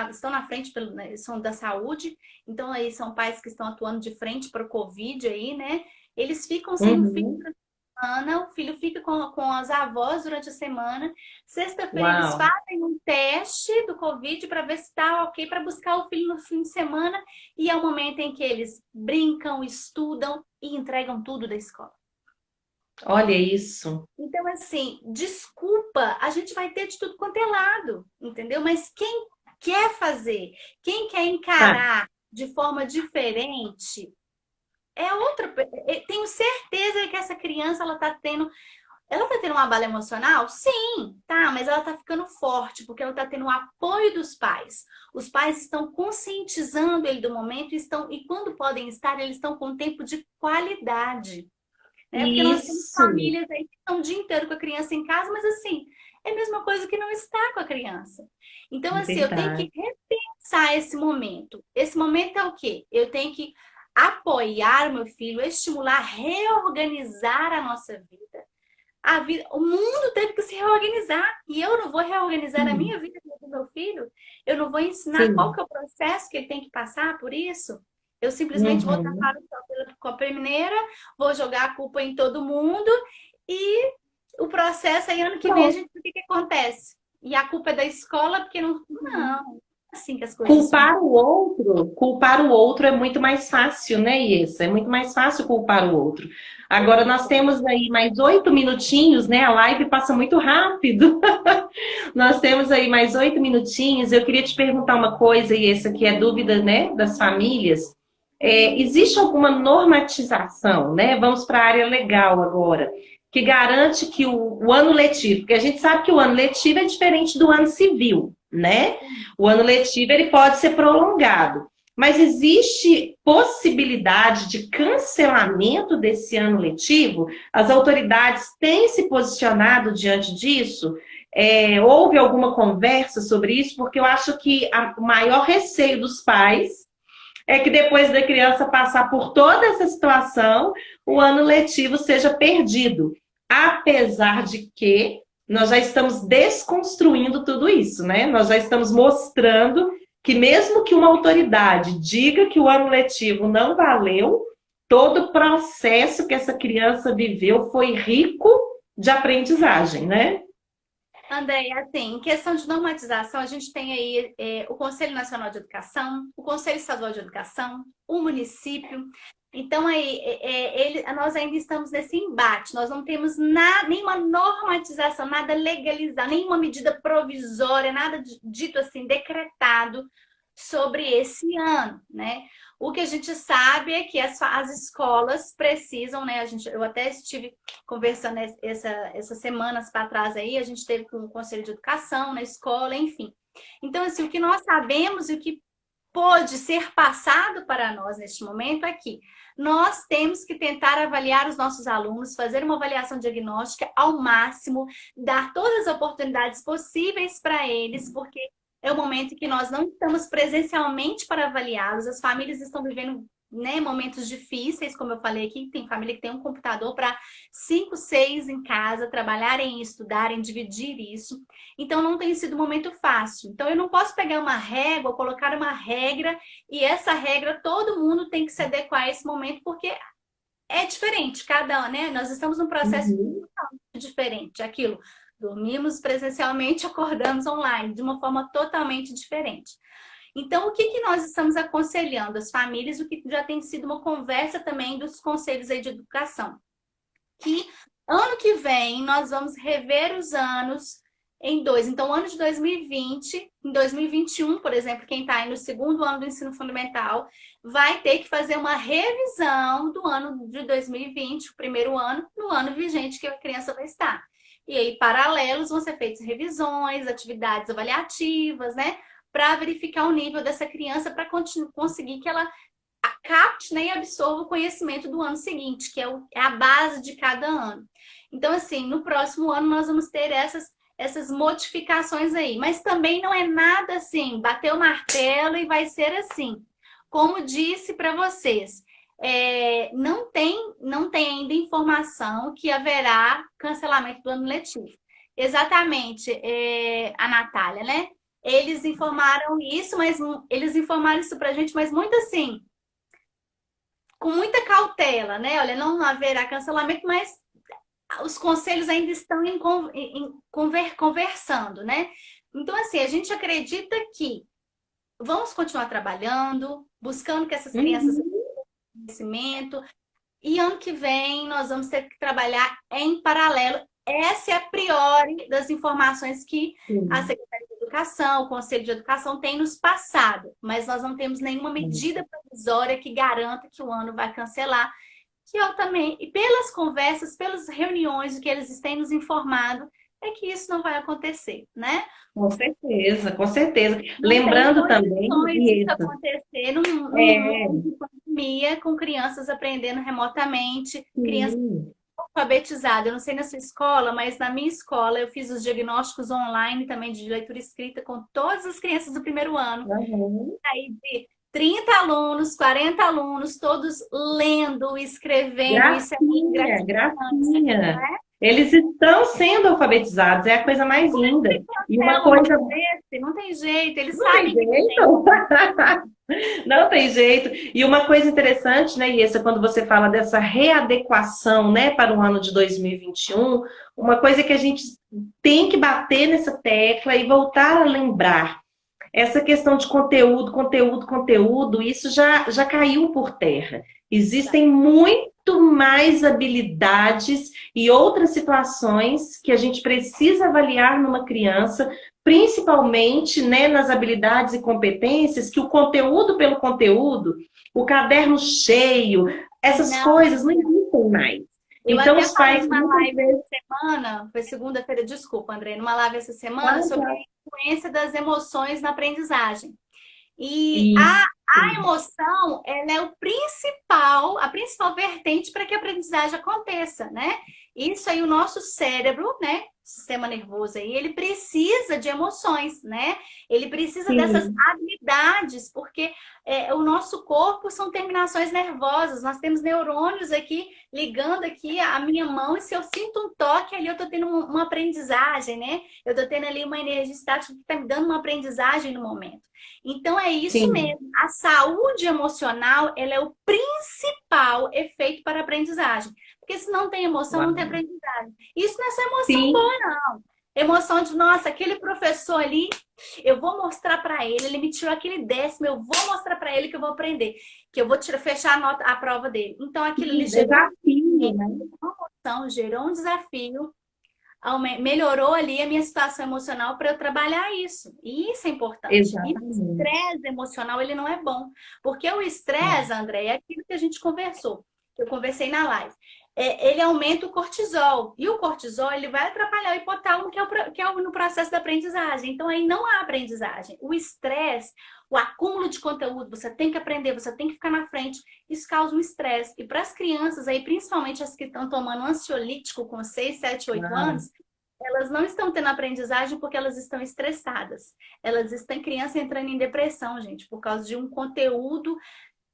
estão na frente, né, eles são da saúde, então aí são pais que estão atuando de frente para o Covid aí, né? Eles ficam sem o filho Uhum. durante a semana, o filho fica com as avós durante a semana. Sexta-feira eles Uau. fazem um teste do Covid para ver se está ok para buscar o filho no fim de semana, e é o momento em que eles brincam, estudam e entregam tudo da escola. Olha isso. Então, assim, desculpa, a gente vai ter de tudo quanto é lado, entendeu? Mas quem quer fazer, quem quer Tá. encarar de forma diferente, é outra. Tenho certeza que essa criança, ela tá tendo um abalo emocional? Sim, tá, mas ela tá ficando forte, porque ela tá tendo o apoio dos pais. Os pais estão conscientizando ele do momento e quando podem estar, eles estão com tempo de qualidade, né? Porque nós temos Isso. famílias aí que estão o dia inteiro com a criança em casa, mas assim, é a mesma coisa que não estar com a criança. Então, assim, eu tenho que Verdade. repensar esse momento. Esse momento é o quê? Eu tenho que apoiar o meu filho, estimular, reorganizar a nossa vida. O mundo teve que se reorganizar e eu não vou reorganizar a Sim. minha vida com o meu filho. Eu não vou ensinar qual Sim. que é o processo que ele tem que passar por isso. Eu simplesmente vou tapar Uhum. o sol com a peneira, vou jogar a culpa em todo mundo e o processo aí ano que vem a Pronto. gente o que que acontece? E a culpa é da escola porque não é assim que as coisas funcionam. Culpar o outro é muito mais fácil, né, Iessa? É muito mais fácil culpar o outro. Agora nós Muito. temos aí mais 8 minutinhos, né? A live passa muito rápido. Nós temos aí mais 8 minutinhos. Eu queria te perguntar uma coisa, e essa aqui é dúvida, né, das famílias. Existe alguma normatização, né? Vamos para a área legal agora, que garante que o ano letivo, porque a gente sabe que o ano letivo é diferente do ano civil, né? O ano letivo ele pode ser prolongado, mas existe possibilidade de cancelamento desse ano letivo? As autoridades têm se posicionado diante disso? Houve alguma conversa sobre isso? Porque eu acho que o maior receio dos pais é que depois da criança passar por toda essa situação, o ano letivo seja perdido. Apesar de que nós já estamos desconstruindo tudo isso, né? Nós já estamos mostrando que mesmo que uma autoridade diga que o ano letivo não valeu, todo o processo que essa criança viveu foi rico de aprendizagem, né? André, assim, em questão de normatização, a gente tem aí o Conselho Nacional de Educação, o Conselho Estadual de Educação, o município. Então, aí, nós ainda estamos nesse embate. Nós não temos nenhuma normatização, nada legalizado, nenhuma medida provisória, nada dito assim, decretado sobre esse ano, né? O que a gente sabe é que as escolas precisam, né? Eu até estive conversando essas semanas para trás aí, a gente teve com o Conselho de Educação na escola, enfim. Então, assim, o que nós sabemos e o que pode ser passado para nós neste momento é que nós temos que tentar avaliar os nossos alunos, fazer uma avaliação diagnóstica ao máximo, dar todas as oportunidades possíveis para eles, porque é o momento em que nós não estamos presencialmente para avaliá-los, as famílias estão vivendo, né, momentos difíceis, como eu falei aqui, tem família que tem um computador para 5, 6 em casa, trabalharem, estudarem, dividir isso. Então não tem sido um momento fácil. Então eu não posso pegar uma régua, colocar uma regra e essa regra todo mundo tem que se adequar a esse momento porque é diferente, cada, né? Nós estamos num processo Uhum. diferente, aquilo. Dormimos presencialmente, acordamos online, de uma forma totalmente diferente. Então, o que, que nós estamos aconselhando as famílias, o que já tem sido uma conversa também dos conselhos aí de educação, que ano que vem nós vamos rever os anos em dois. Então, o ano de 2020, em 2021, por exemplo, quem está aí no segundo ano do ensino fundamental, vai ter que fazer uma revisão do ano de 2020, o primeiro ano, no ano vigente que a criança vai estar. E aí, paralelos, vão ser feitas revisões, atividades avaliativas, né? Para verificar o nível dessa criança, para conseguir que ela capte, né, e absorva o conhecimento do ano seguinte, que é a base de cada ano. Então, assim, no próximo ano nós vamos ter essas modificações aí. Mas também não é nada assim, bater o martelo e vai ser assim. Como disse para vocês, não tem ainda informação que haverá cancelamento do ano letivo. Exatamente, a Natália, né? Eles informaram isso, mas eles informaram isso para a gente, mas muito assim, com muita cautela, né? Olha, não haverá cancelamento, mas os conselhos ainda estão conversando, né? Então, assim, a gente acredita que vamos continuar trabalhando, buscando que essas crianças tenham Uhum. conhecimento, e ano que vem nós vamos ter que trabalhar em paralelo. Essa é a priori das informações que a Sim. Secretaria de Educação, o Conselho de Educação tem nos passado, mas nós não temos nenhuma medida provisória que garanta que o ano vai cancelar, que eu também, e pelas conversas, pelas reuniões, o que eles têm nos informado, é que isso não vai acontecer, né? Com certeza, com certeza. Não tem Sim. Lembrando também, condições disso isso, acontecer num é, mundo de pandemia, com crianças aprendendo remotamente, crianças sim. alfabetizadas. Eu não sei na sua escola, mas na minha escola eu fiz os diagnósticos online também de leitura e escrita com todas as crianças do primeiro ano. Uhum. Aí de 30 alunos, 40 alunos, todos lendo, escrevendo. Isso é muito Gracinha, gratificante, gracinha. né? Eles estão sendo alfabetizados, é a coisa mais linda. E uma Cancela uma coisa, coisa desse, não tem jeito, eles não tem sabem que não tem. jeito. Não tem jeito. E uma coisa interessante, né, Iessa, quando você fala dessa readequação, né, para o ano de 2021, uma coisa que a gente tem que bater nessa tecla e voltar a lembrar. Essa questão de conteúdo, conteúdo, conteúdo, isso já caiu por terra. Existem muito mais habilidades e outras situações que a gente precisa avaliar numa criança, principalmente, né, nas habilidades e competências, que o conteúdo pelo conteúdo, o caderno cheio, essas Não, coisas não existem mais. eu Então, até os falei pais numa muitas live vezes. essa semana, foi segunda-feira, desculpa, André, numa live essa semana Ah, sobre a tá. influência das emoções na aprendizagem. E Isso. a emoção, ela é a principal vertente para que a aprendizagem aconteça, né? Isso aí, o nosso cérebro, né? Sistema nervoso aí, ele precisa de emoções, né? Ele precisa dessas Sim, habilidades, porque o nosso corpo são terminações nervosas, nós temos neurônios aqui ligando aqui a minha mão, e se eu sinto um toque ali, eu estou tendo uma aprendizagem, né? Eu estou tendo ali uma energia estática que está me dando uma aprendizagem no momento. Então é isso sim. mesmo. A saúde emocional, ela é o principal efeito para a aprendizagem. Porque se não tem emoção, não tem Uau. aprendizagem. Isso não é só emoção Sim. boa, não. Emoção de, nossa, aquele professor ali, eu vou mostrar para ele, ele me tirou aquele 10º, eu vou mostrar para ele que eu vou aprender, que eu vou fechar a prova dele. Então aquilo ali gerou Desafio, né? uma emoção, gerou um desafio, melhorou ali a minha situação emocional para eu trabalhar isso. E isso é importante. E o Exatamente. estresse emocional, ele não é bom. Porque o estresse, André, é aquilo que a gente conversou, que eu conversei na live. Ele aumenta o cortisol. E o cortisol, ele vai atrapalhar o hipotálamo, que é no processo da aprendizagem. Então, aí não há aprendizagem. O estresse, o acúmulo de conteúdo, você tem que aprender, você tem que ficar na frente, isso causa um estresse. E para as crianças, aí, principalmente as que estão tomando ansiolítico com 6, 7, 8 Ah, anos, elas não estão tendo aprendizagem porque elas estão estressadas. Elas estão criança entrando em depressão, gente, por causa de um conteúdo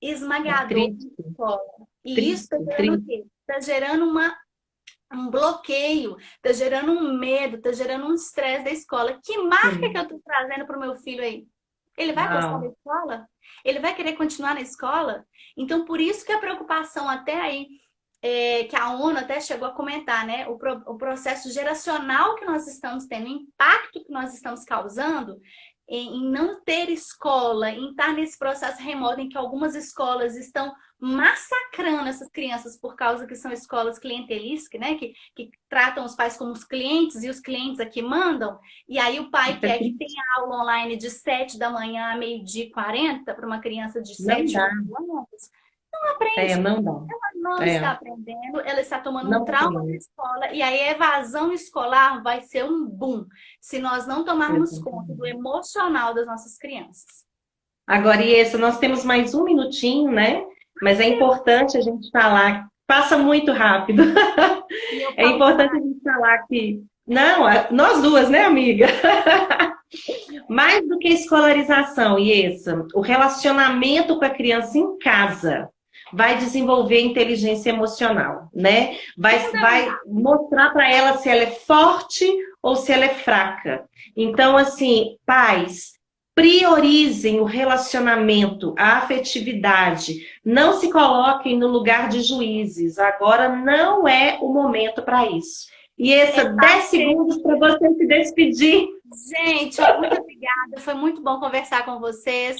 é esmagador na triste, escola. E isso está triste, gerando o triste. quê? Está gerando um bloqueio, está gerando um medo, está gerando um estresse da escola. Que marca que eu Sim. estou trazendo para o meu filho aí? Ele vai gostar da Uau. escola? Ele vai querer continuar na escola? Então, por isso que a preocupação até aí, que a ONU até chegou a comentar, né? O processo geracional que nós estamos tendo, o impacto que nós estamos causando em não ter escola, em estar nesse processo remoto em que algumas escolas estão massacrando essas crianças por causa que são escolas clientelistas, né? Que tratam os pais como os clientes e os clientes aqui mandam. E aí o pai Isso é quer que triste. tenha aula online de 7 da manhã a meio-dia e 40 para uma criança de Não 7, dá. 8 anos. Não aprende, Não dá. não está É, aprendendo, ela está tomando um não trauma na tem. escola, e aí a evasão escolar vai ser um boom se nós não tomarmos conta do Exatamente. emocional das nossas crianças. Agora, e esse, nós temos mais um minutinho, né? Mas é importante a gente falar, passa muito rápido. E eu É falo importante a gente falar que, não, nós duas, né, amiga? Mais do que escolarização, e esse, o relacionamento com a criança em casa vai desenvolver inteligência emocional, né? Vai fundamental. mostrar para ela se ela é forte ou se ela é fraca. Então, assim, pais, priorizem o relacionamento, a afetividade. Não se coloquem no lugar de juízes. Agora não é o momento para isso. E essa 10 segundos para você se despedir. Gente, ó, muito obrigada. Foi muito bom conversar com vocês.